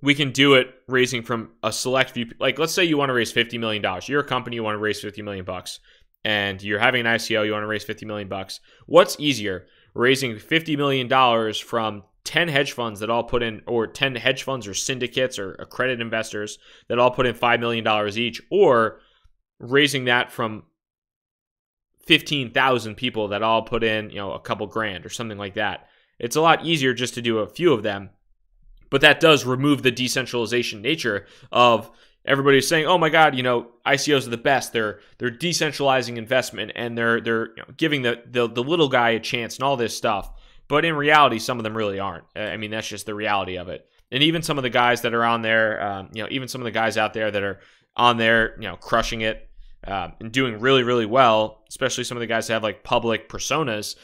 we can do it raising from a select few. Like, let's say you want to raise $50 million. You're a company, you want to raise $50 million bucks. And you're having an ICO, you want to raise $50 million bucks. What's easier, raising $50 million from 10 hedge funds that all put in, or 10 hedge funds or syndicates or accredited investors that all put in $5 million each, or raising that from 15,000 people that all put in, a couple grand or something like that? It's a lot easier just to do a few of them. But that does remove the decentralization nature of everybody's saying, "Oh my God, ICOs are the best. They're decentralizing investment and they're giving the little guy a chance and all this stuff." But in reality, some of them really aren't. I mean, that's just the reality of it. And even some of the guys that are on there, even some of the guys out there that are on there, crushing it and doing really, really well, especially some of the guys that have like public personas,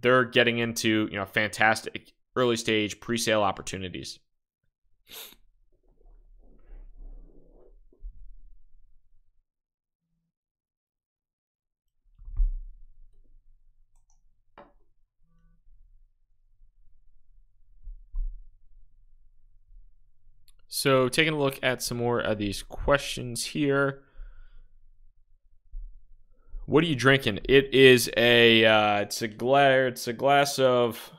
they're getting into fantastic early stage pre-sale opportunities. So taking a look at some more of these questions here. What are you drinking? It is it's a glass of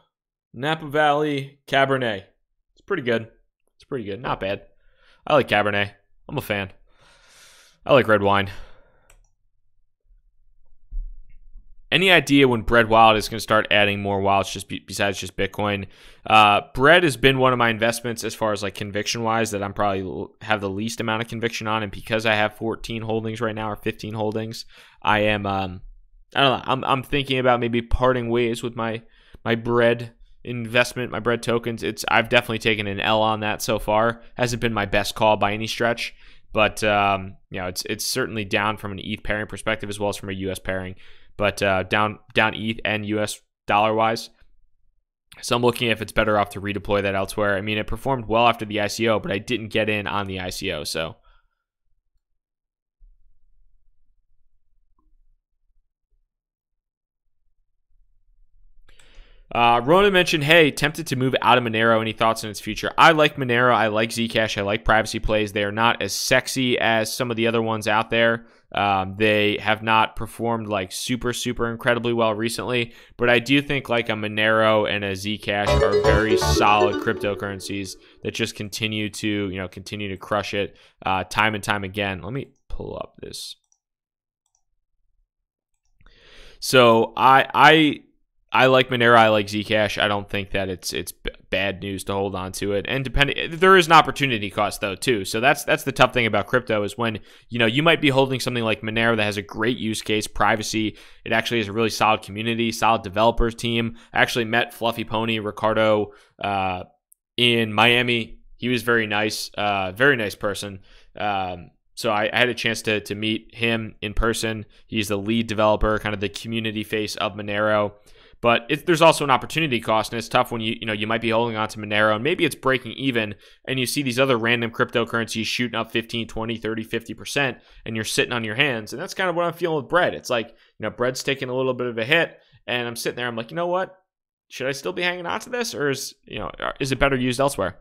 Napa Valley Cabernet. It's pretty good. It's pretty good. Not bad. I like Cabernet. I'm a fan. I like red wine. Any idea when Bread Wallet is going to start adding more wallets besides just Bitcoin? Bread has been one of my investments as far as like conviction wise that I'm probably have the least amount of conviction on, and because I have 14 holdings right now or 15 holdings, I am I don't know. I'm thinking about maybe parting ways with my Bread investment, my Bread tokens. I've definitely taken an L on that so far. Hasn't been my best call by any stretch, but it's certainly down from an ETH pairing perspective as well as from a US pairing. But down ETH and US dollar wise. So I'm looking if it's better off to redeploy that elsewhere. I mean, it performed well after the ICO, but I didn't get in on the ICO. So Ronan mentioned, hey, tempted to move out of Monero. Any thoughts on its future? I like Monero. I like Zcash. I like privacy plays. They are not as sexy as some of the other ones out there. They have not performed like super incredibly well recently, but I do think like a Monero and a Zcash are very solid cryptocurrencies that just continue to crush it time and time again. Let me pull up this. So I like Monero. I like Zcash. I don't think that it's bad news to hold on to it. And there is an opportunity cost though too. So that's the tough thing about crypto is when you might be holding something like Monero that has a great use case, privacy. It actually has a really solid community, solid developers team. I actually met Fluffy Pony Ricardo in Miami. He was very nice person. So I had a chance to meet him in person. He's the lead developer, kind of the community face of Monero. But there's also an opportunity cost, and it's tough when you might be holding on to Monero, and maybe it's breaking even, and you see these other random cryptocurrencies shooting up 15, 20, 30, 50%, and you're sitting on your hands. And that's kind of what I'm feeling with Bread. It's like, Bread's taking a little bit of a hit, and I'm sitting there, I'm like, you know what? Should I still be hanging on to this, or is it better used elsewhere?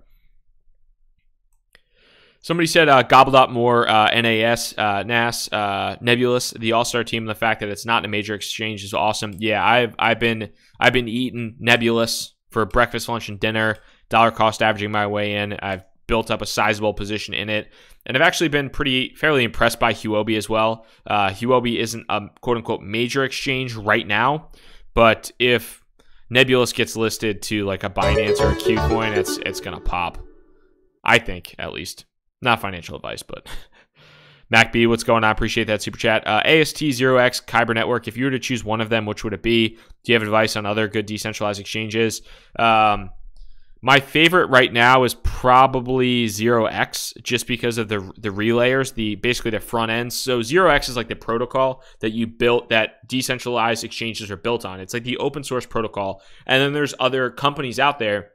Somebody said gobbled up more NAS, Nebulous, the All-Star team. The fact that it's not in a major exchange is awesome. Yeah, I've been eating Nebulous for breakfast, lunch, and dinner. Dollar cost averaging my way in. I've built up a sizable position in it, and I've actually been fairly impressed by Huobi as well. Huobi isn't a quote unquote major exchange right now, but if Nebulous gets listed to like a Binance or a Qcoin, it's gonna pop. I think, at least. Not financial advice, but MacB, what's going on? Appreciate that super chat. AST0x, Kyber Network. If you were to choose one of them, which would it be? Do you have advice on other good decentralized exchanges? My favorite right now is probably 0x, just because of the relayers, basically the front ends. So 0x is like the protocol that you built, that decentralized exchanges are built on. It's like the open source protocol, and then there's other companies out there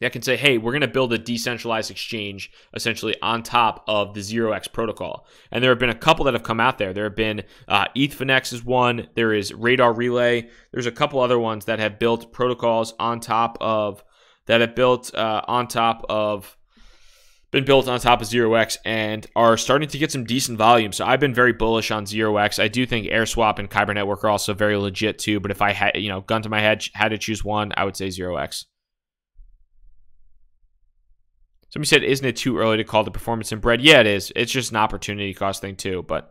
that can say, hey, we're going to build a decentralized exchange essentially on top of the 0x protocol. And there have been a couple that have come out there. There have been ETHFinex is one. There is Radar Relay. There's a couple other ones that have built protocols on top of, been built on top of 0x and are starting to get some decent volume. So I've been very bullish on 0x. I do think AirSwap and Kyber Network are also very legit too. But if I had, gun to my head, had to choose one, I would say 0x. Somebody said, isn't it too early to call the performance in Bread? Yeah, it is. It's just an opportunity cost thing too. But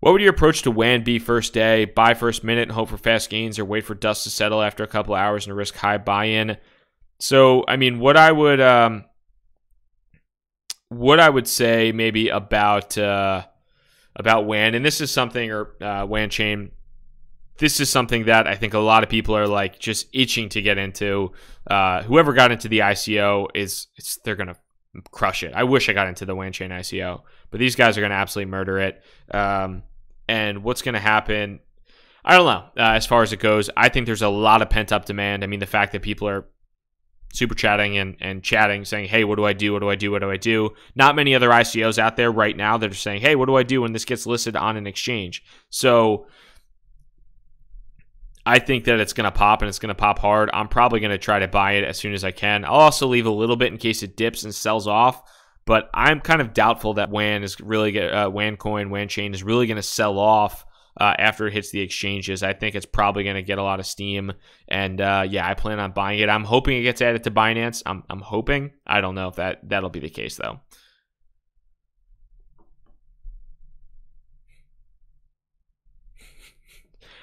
What would your approach to WAN be first day? Buy first minute and hope for fast gains, or wait for dust to settle after a couple hours and risk high buy-in? So, I mean, what I would say maybe about WAN, and this is something, or WAN chain, this is something that I think a lot of people are like just itching to get into. Whoever got into the ICO they're gonna crush it. I wish I got into the WAN chain ICO, but these guys are gonna absolutely murder it. And what's gonna happen, I don't know. As far as it goes, I think there's a lot of pent up demand. I mean, the fact that people are super chatting and chatting, saying, hey, what do I do? What do I do? What do I do? Not many other ICOs out there right now that are saying, hey, what do I do when this gets listed on an exchange? So I think that it's going to pop, and it's going to pop hard. I'm probably going to try to buy it as soon as I can. I'll also leave a little bit in case it dips and sells off, but I'm kind of doubtful that WAN coin, WAN chain is really going to sell off after it hits the exchanges. I think it's probably going to get a lot of steam, and yeah, I plan on buying it. I'm hoping it gets added to Binance. I'm hoping. I don't know if that'll be the case though.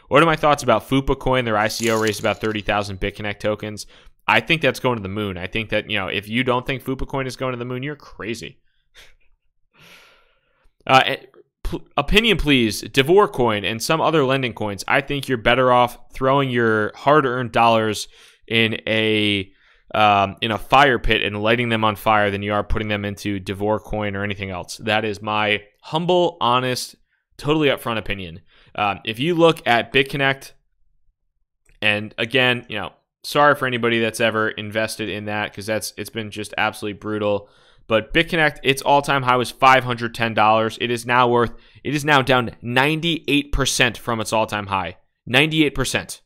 What are my thoughts about Fubu Coin? Their ICO raised about 30,000 BitConnect tokens. I think that's going to the moon. I think that, if you don't think Fubu Coin is going to the moon, you're crazy. Opinion, please. Devor Coin and some other lending coins. I think you're better off throwing your hard-earned dollars in a fire pit and lighting them on fire than you are putting them into Devor Coin or anything else. That is my humble, honest, totally upfront opinion. If you look at BitConnect, and again, sorry for anybody that's ever invested in that, because it's been just absolutely brutal. But BitConnect, its all-time high was $510. It is now down 98% from its all-time high. 98%.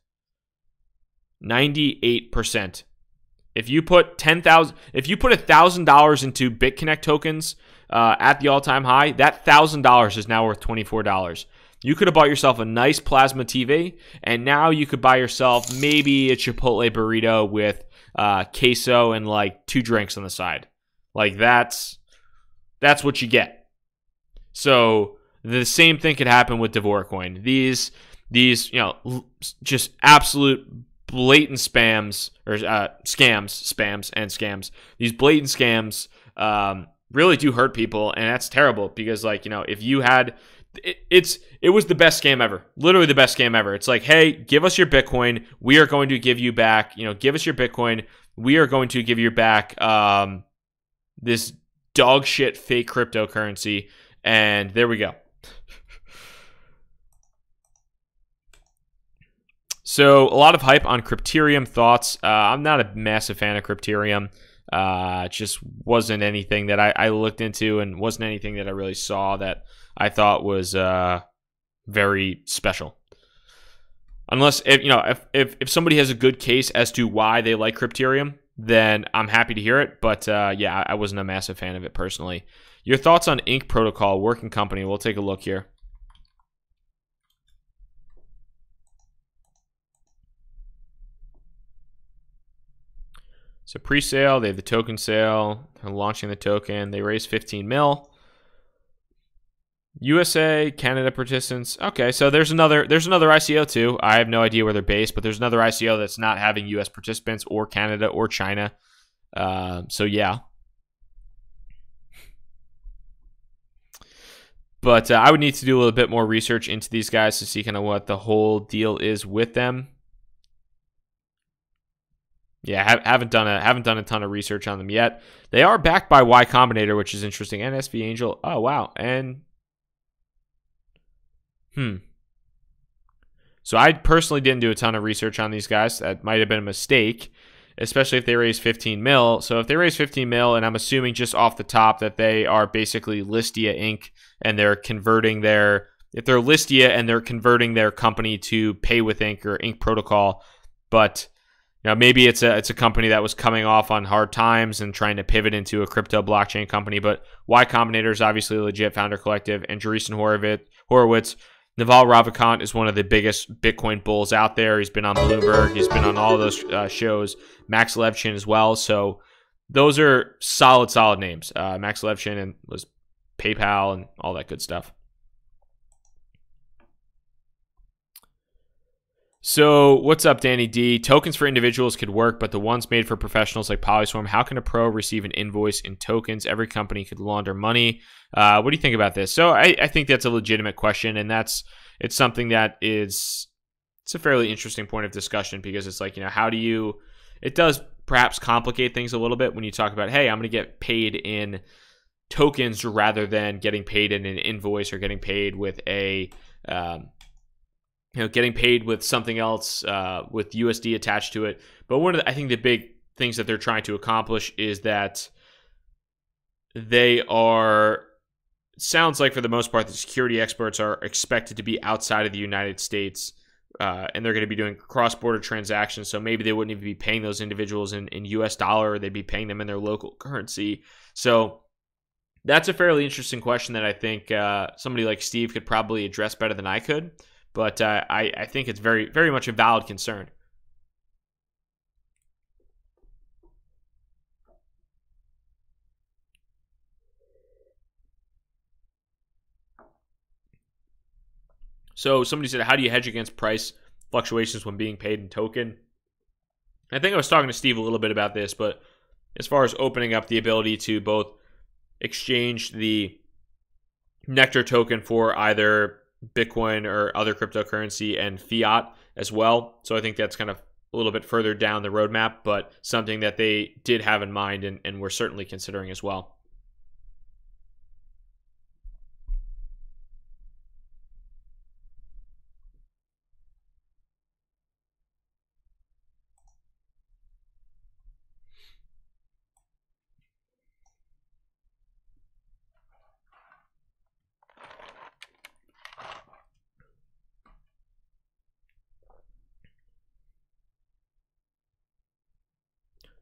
98%. If you put $1,000 into BitConnect tokens at the all-time high, that $1,000 is now worth $24. You could have bought yourself a nice plasma TV, and now you could buy yourself maybe a Chipotle burrito with queso and like 2 drinks on the side. Like that's what you get. So the same thing could happen with Devor Coin. These just absolute blatant spams or scams. These blatant scams really do hurt people, and that's terrible because if you had it was the best scam ever. Literally the best scam ever. It's like, hey, give us your Bitcoin. We are going to give you back, give us your Bitcoin. We are going to give you back this dog shit fake cryptocurrency. And there we go. So a lot of hype on Crypterium. Thoughts? I'm not a massive fan of Crypterium. It just wasn't anything that I looked into, and wasn't anything that I really saw that I thought was very special. Unless if somebody has a good case as to why they like Crypterium, then I'm happy to hear it. But yeah, I wasn't a massive fan of it personally. Your thoughts on Ink Protocol, working company? We'll take a look here. So pre-sale, they have the token sale. They're launching the token. They raised 15 mil. USA, Canada participants. Okay, so there's another ICO too. I have no idea where they're based, but there's another ICO that's not having US participants or Canada or China. So yeah. But I would need to do a little bit more research into these guys to see kind of what the whole deal is with them. Yeah, haven't done a ton of research on them yet. They are backed by Y Combinator, which is interesting, and SV Angel. Oh wow, and So I personally didn't do a ton of research on these guys. That might have been a mistake, especially if they raise 15 mil. So if they raise 15 mil, and I'm assuming just off the top that they are basically Listia Inc. and they're converting if they're Listia and they're converting their company to Pay with Inc. or Inc. Protocol, but maybe it's a company that was coming off on hard times and trying to pivot into a crypto blockchain company. But Y Combinator is obviously a legit founder collective, and Andreessen Horowitz. Naval Ravikant is one of the biggest Bitcoin bulls out there. He's been on Bloomberg. He's been on all those shows. Max Levchin as well. So those are solid names. Max Levchin and was PayPal and all that good stuff. So what's up, Danny D? Tokens for individuals could work, but the ones made for professionals like PolySwarm, how can a pro receive an invoice in tokens? Every company could launder money. What do you think about this? So I think that's a legitimate question, and it's something that it's a fairly interesting point of discussion, because it's like, how do you, it does perhaps complicate things a little bit when you talk about, hey, I'm going to get paid in tokens rather than getting paid in an invoice or getting paid with a getting paid with something else with USD attached to it. But I think the big things that they're trying to accomplish is that it sounds like for the most part, the security experts are expected to be outside of the United States, and they're going to be doing cross-border transactions. So maybe they wouldn't even be paying those individuals in US dollar, or they'd be paying them in their local currency. So that's a fairly interesting question that I think somebody like Steve could probably address better than I could. But I think it's very, very much a valid concern. So somebody said, how do you hedge against price fluctuations when being paid in token? I think I was talking to Steve a little bit about this, but as far as opening up the ability to both exchange the Nectar token for either Bitcoin or other cryptocurrency and fiat as well. So I think that's kind of a little bit further down the roadmap, but something that they did have in mind and we're certainly considering as well.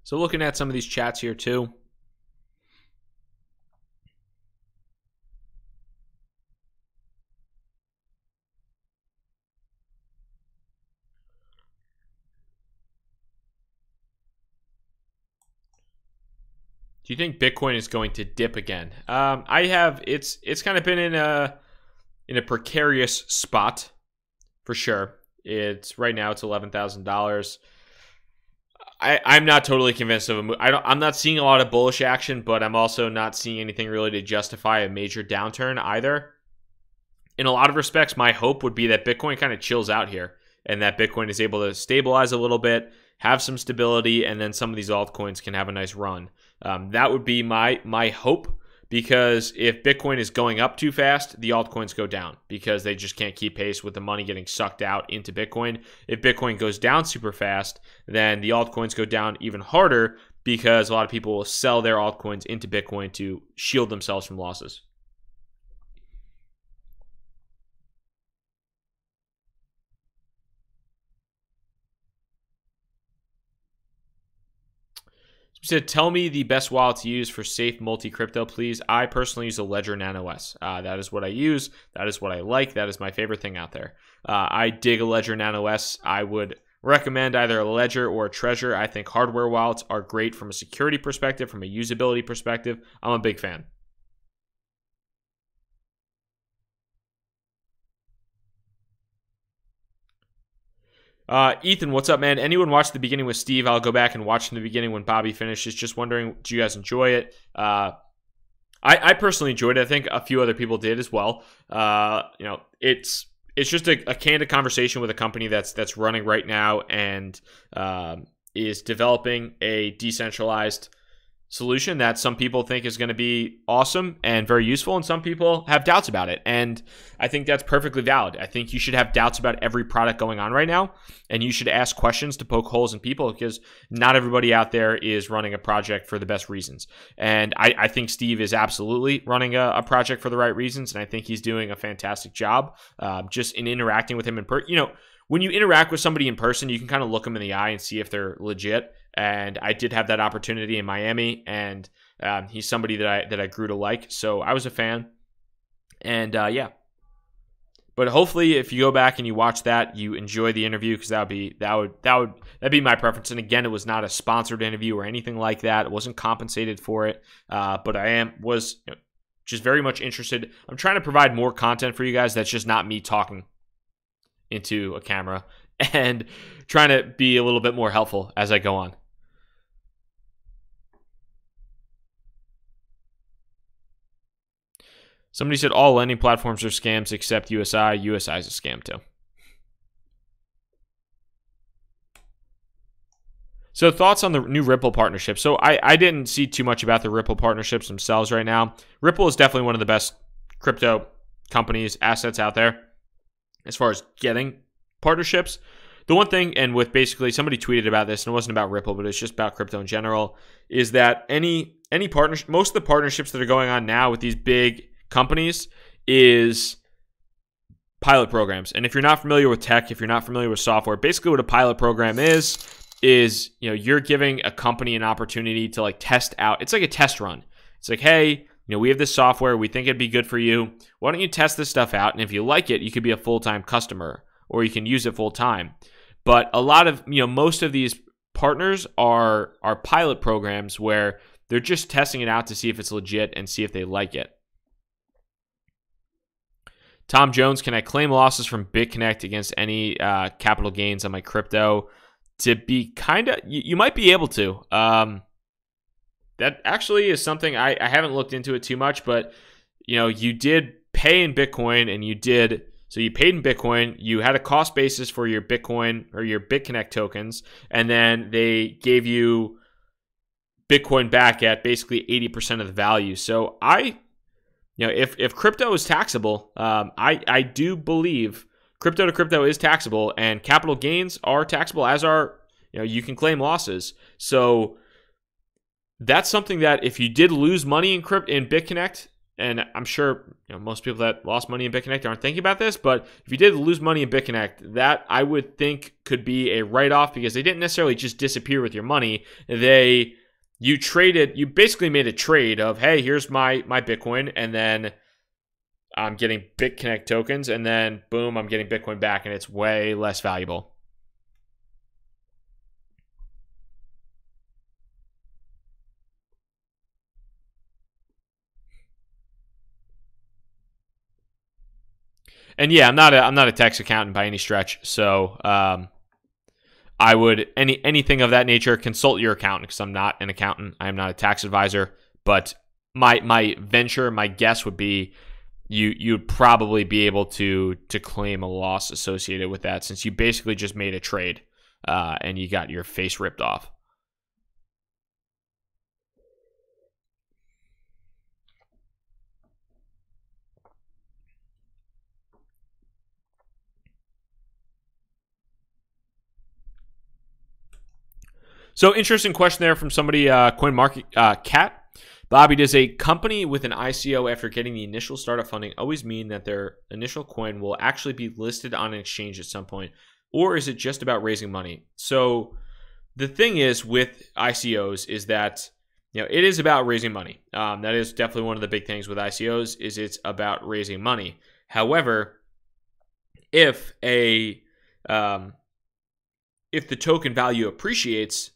So looking at some of these chats here too. Do you think Bitcoin is going to dip again? It's kind of been in a precarious spot for sure. Right now it's $11,000. I'm not totally convinced of a move. I'm not seeing a lot of bullish action, but I'm also not seeing anything really to justify a major downturn either. In a lot of respects, my hope would be that Bitcoin kind of chills out here and that Bitcoin is able to stabilize a little bit, have some stability, and then some of these altcoins can have a nice run. That would be my hope, because if Bitcoin is going up too fast, the altcoins go down because they just can't keep pace with the money getting sucked out into Bitcoin. If Bitcoin goes down super fast, then the altcoins go down even harder because a lot of people will sell their altcoins into Bitcoin to shield themselves from losses. He said, tell me the best wallet to use for safe multi-crypto, please. I personally use a Ledger Nano S. That is what I use. That is what I like. That is my favorite thing out there. I dig a Ledger Nano S. I would recommend either a Ledger or a Trezor. I think hardware wallets are great from a security perspective, from a usability perspective. I'm a big fan. Ethan, what's up, man? Anyone watch the beginning with Steve? I'll go back and watch from the beginning when Bobby finishes. Just wondering, do you guys enjoy it? I personally enjoyed it. I think a few other people did as well. It's just a candid conversation with a company that's running right now and is developing a decentralized solution that some people think is going to be awesome and very useful, and some people have doubts about it. And I think that's perfectly valid. I think you should have doubts about every product going on right now, and you should ask questions to poke holes in people, because not everybody out there is running a project for the best reasons. And I think Steve is absolutely running a project for the right reasons, and I think he's doing a fantastic job just in interacting with him in person. When you interact with somebody in person, you can kind of look them in the eye and see if they're legit. And I did have that opportunity in Miami, and he's somebody that I grew to like. So I was a fan, and yeah. But hopefully, if you go back and you watch that, you enjoy the interview, because that'd be my preference. And again, it was not a sponsored interview or anything like that. It wasn't compensated for it, but I was just very much interested. I'm trying to provide more content for you guys that's just not me talking into a camera and trying to be a little bit more helpful as I go on. Somebody said all lending platforms are scams except USI. USI is a scam too. So thoughts on the new Ripple partnership. So I didn't see too much about the Ripple partnerships themselves right now. Ripple is definitely one of the best crypto companies, assets out there as far as getting partnerships. The one thing, and with basically somebody tweeted about this, and it wasn't about Ripple, but it's just about crypto in general, is that any partnership, most of the partnerships that are going on now with these big companies is pilot programs. And if you're not familiar with tech, if you're not familiar with software, basically what a pilot program is you're giving a company an opportunity to like test out. It's like a test run. It's like, hey, we have this software. We think it'd be good for you. Why don't you test this stuff out? And if you like it, you could be a full-time customer, or you can use it full-time. But a lot of, most of these partners are pilot programs where they're just testing it out to see if it's legit and see if they like it. Tom Jones, can I claim losses from BitConnect against any capital gains on my crypto? To be you might be able to. That actually is something I haven't looked into it too much, but you did pay in Bitcoin, and you paid in Bitcoin. You had a cost basis for your Bitcoin or your BitConnect tokens, and then they gave you Bitcoin back at basically 80% of the value. So if crypto is taxable, I do believe crypto to crypto is taxable, and capital gains are taxable, as are, you can claim losses. So that's something that if you did lose money in BitConnect, and I'm sure most people that lost money in BitConnect aren't thinking about this, but if you did lose money in BitConnect, that I would think could be a write-off, because they didn't necessarily just disappear with your money. You basically made a trade of, hey, here's my Bitcoin, and then I'm getting BitConnect tokens, and then boom, I'm getting Bitcoin back, and it's way less valuable. And yeah, I'm not a tax accountant by any stretch, so I would anything of that nature, consult your accountant, because I'm not an accountant. I am not a tax advisor, but my guess would be you'd probably be able to claim a loss associated with that, since you basically just made a trade and you got your face ripped off. So interesting question there from somebody, CoinMarketCap. Bobby, does a company with an ICO after getting the initial startup funding always mean that their initial coin will actually be listed on an exchange at some point? Or is it just about raising money? So the thing is with ICOs is that it is about raising money. That is definitely one of the big things with ICOs, is it's about raising money. However, if the token value appreciates,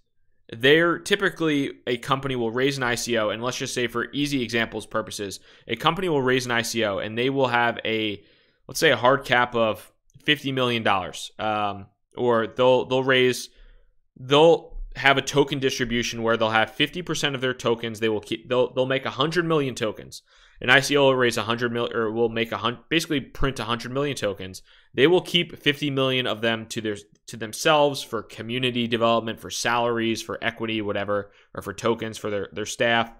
typically a company will raise an ICO, and let's just say for easy examples purposes, a company will raise an ICO and they will have let's say a hard cap of $50 million, or they'll have a token distribution where they'll have 50% of their tokens. They'll make 100 million tokens. An ICO will raise 100 million, or will basically print 100 million tokens. They will keep 50 million of them to themselves for community development, for salaries, for equity, whatever, or for tokens for their staff.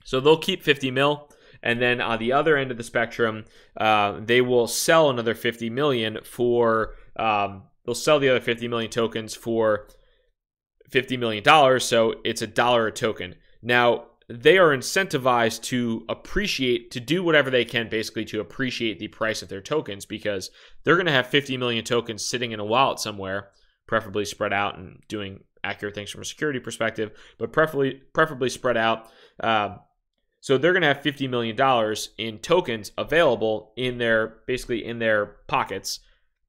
So they'll keep 50 mil, and then on the other end of the spectrum, they will sell another 50 million for. They'll sell the other 50 million tokens for $50 million. So it's $1 a token. Now, they are incentivized to do whatever they can basically to appreciate the price of their tokens, because they're going to have 50 million tokens sitting in a wallet somewhere, preferably spread out and doing accurate things from a security perspective, but preferably spread out. So they're going to have $50 million in tokens available in their pockets.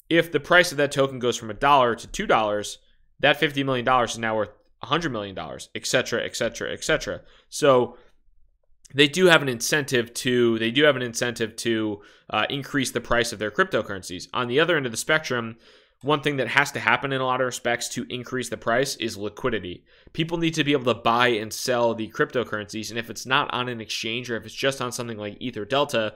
If the price of that token goes from $1 to $2, that $50 million is now worth $100 million, et cetera, et cetera, et cetera. So they do have an incentive to increase the price of their cryptocurrencies. On the other end of the spectrum, one thing that has to happen in a lot of respects to increase the price is liquidity. People need to be able to buy and sell the cryptocurrencies, and if it's not on an exchange or if it's just on something like Ether Delta,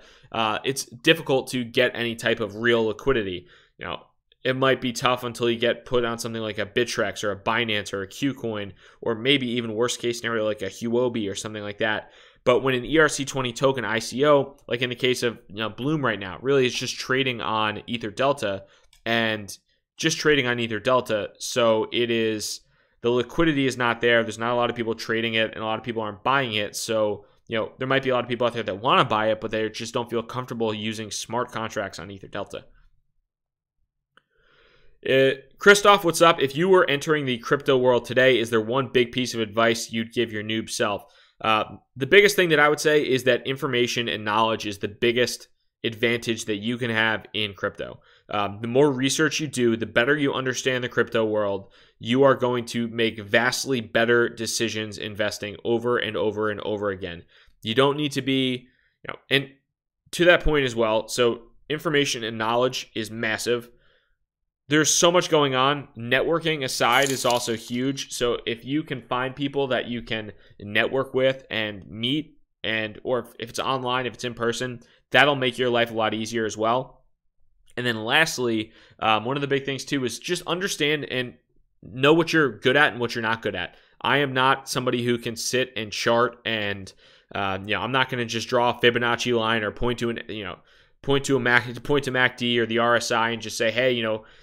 it's difficult to get any type of real liquidity. You know, it might be tough until you get put on something like a Bittrex or a Binance or a KuCoin, or maybe even worst case scenario like a Huobi or something like that. But when an ERC20 token ICO, like in the case of Bloom right now, really is just trading on Ether Delta and just trading on Ether Delta. So it is, the liquidity is not there. There's not a lot of people trading it and a lot of people aren't buying it. So, there might be a lot of people out there that want to buy it, but they just don't feel comfortable using smart contracts on Ether Delta. Christoph, what's up? If you were entering the crypto world today, is there one big piece of advice you'd give your noob self? The biggest thing that I would say is that information and knowledge is the biggest advantage that you can have in crypto. The more research you do, the better you understand the crypto world, you are going to make vastly better decisions investing over and over and over again. You don't need to be, and to that point as well, so information and knowledge is massive. There's so much going on. Networking aside is also huge. So if you can find people that you can network with and meet, or if it's online, if it's in person, that'll make your life a lot easier as well. And then lastly, one of the big things too is just understand and know what you're good at and what you're not good at. I am not somebody who can sit and chart and I'm not going to just draw a Fibonacci line or point to MACD or the RSI and just say, hey,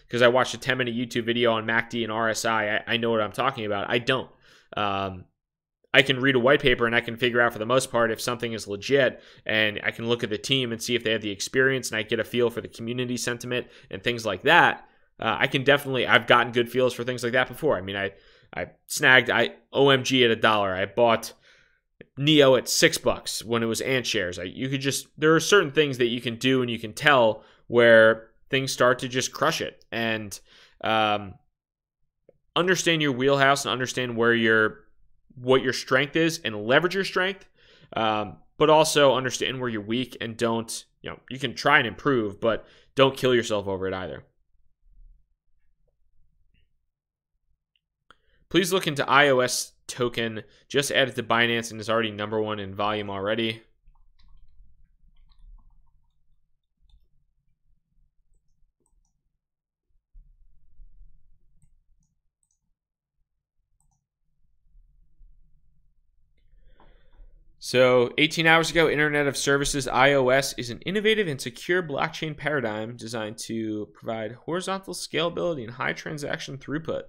because I watched a 10-minute YouTube video on MACD and RSI, I know what I'm talking about. I don't. I can read a white paper and I can figure out for the most part if something is legit, and I can look at the team and see if they have the experience, and I get a feel for the community sentiment and things like that. I've gotten good feels for things like that before. I mean, I snagged OMG at $1. I bought Neo at $6 when it was Ant shares. There are certain things that you can do and you can tell where things start to just crush it, and understand your wheelhouse and understand what your strength is and leverage your strength, but also understand where you're weak and don't, you can try and improve, but don't kill yourself over it either. Please look into iOS token, just added to Binance and is already #1 in volume already. So 18 hours ago, Internet of Services iOS is an innovative and secure blockchain paradigm designed to provide horizontal scalability and high transaction throughput.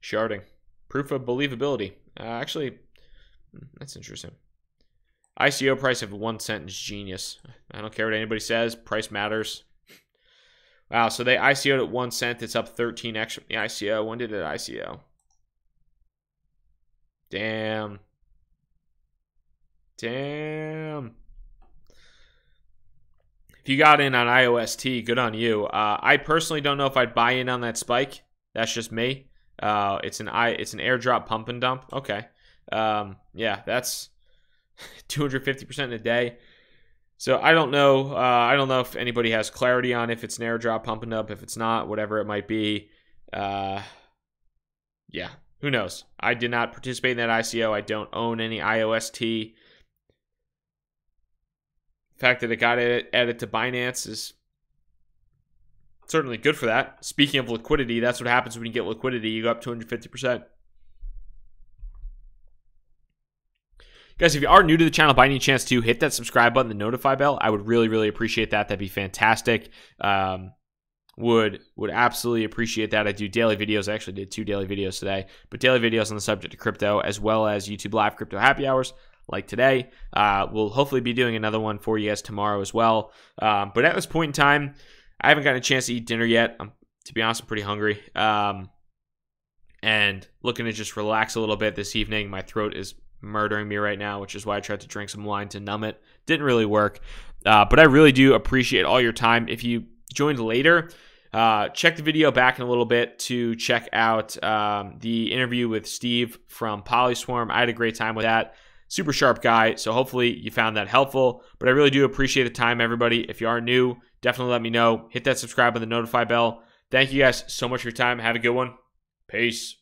Sharding. Proof of believability. Actually, that's interesting. ICO price of 1 cent is genius. I don't care what anybody says. Price matters. Wow, so they ICO'd at 1 cent. It's up 13x from the ICO. When did it ICO? Damn. If you got in on IOST, good on you. I personally don't know if I'd buy in on that spike. That's just me. It's an airdrop pump and dump. Okay. Yeah, that's 250% in a day. So I don't know. I don't know if anybody has clarity on if it's an airdrop pump and dump, if it's not, whatever it might be. Yeah, who knows? I did not participate in that ICO. I don't own any IOST. The fact that it got added to Binance is certainly good for that. Speaking of liquidity, that's what happens when you get liquidity. You go up 250%. Guys, if you are new to the channel by any chance to hit that subscribe button, the notify bell, I would really, really appreciate that. That'd be fantastic. Would absolutely appreciate that. I do daily videos. I actually did 2 daily videos today, but daily videos on the subject of crypto, as well as YouTube live crypto happy hours like today. We'll hopefully be doing another one for you guys tomorrow as well. But at this point in time, I haven't gotten a chance to eat dinner yet. To be honest, I'm pretty hungry. And looking to just relax a little bit this evening. My throat is murdering me right now, which is why I tried to drink some wine to numb it. Didn't really work. But I really do appreciate all your time. If you joined later, check the video back in a little bit to check out the interview with Steve from PolySwarm. I had a great time with that. super sharp guy. So hopefully you found that helpful. But I really do appreciate the time, everybody. If you are new, definitely let me know. Hit that subscribe and the notify bell. Thank you guys so much for your time. Have a good one. Peace.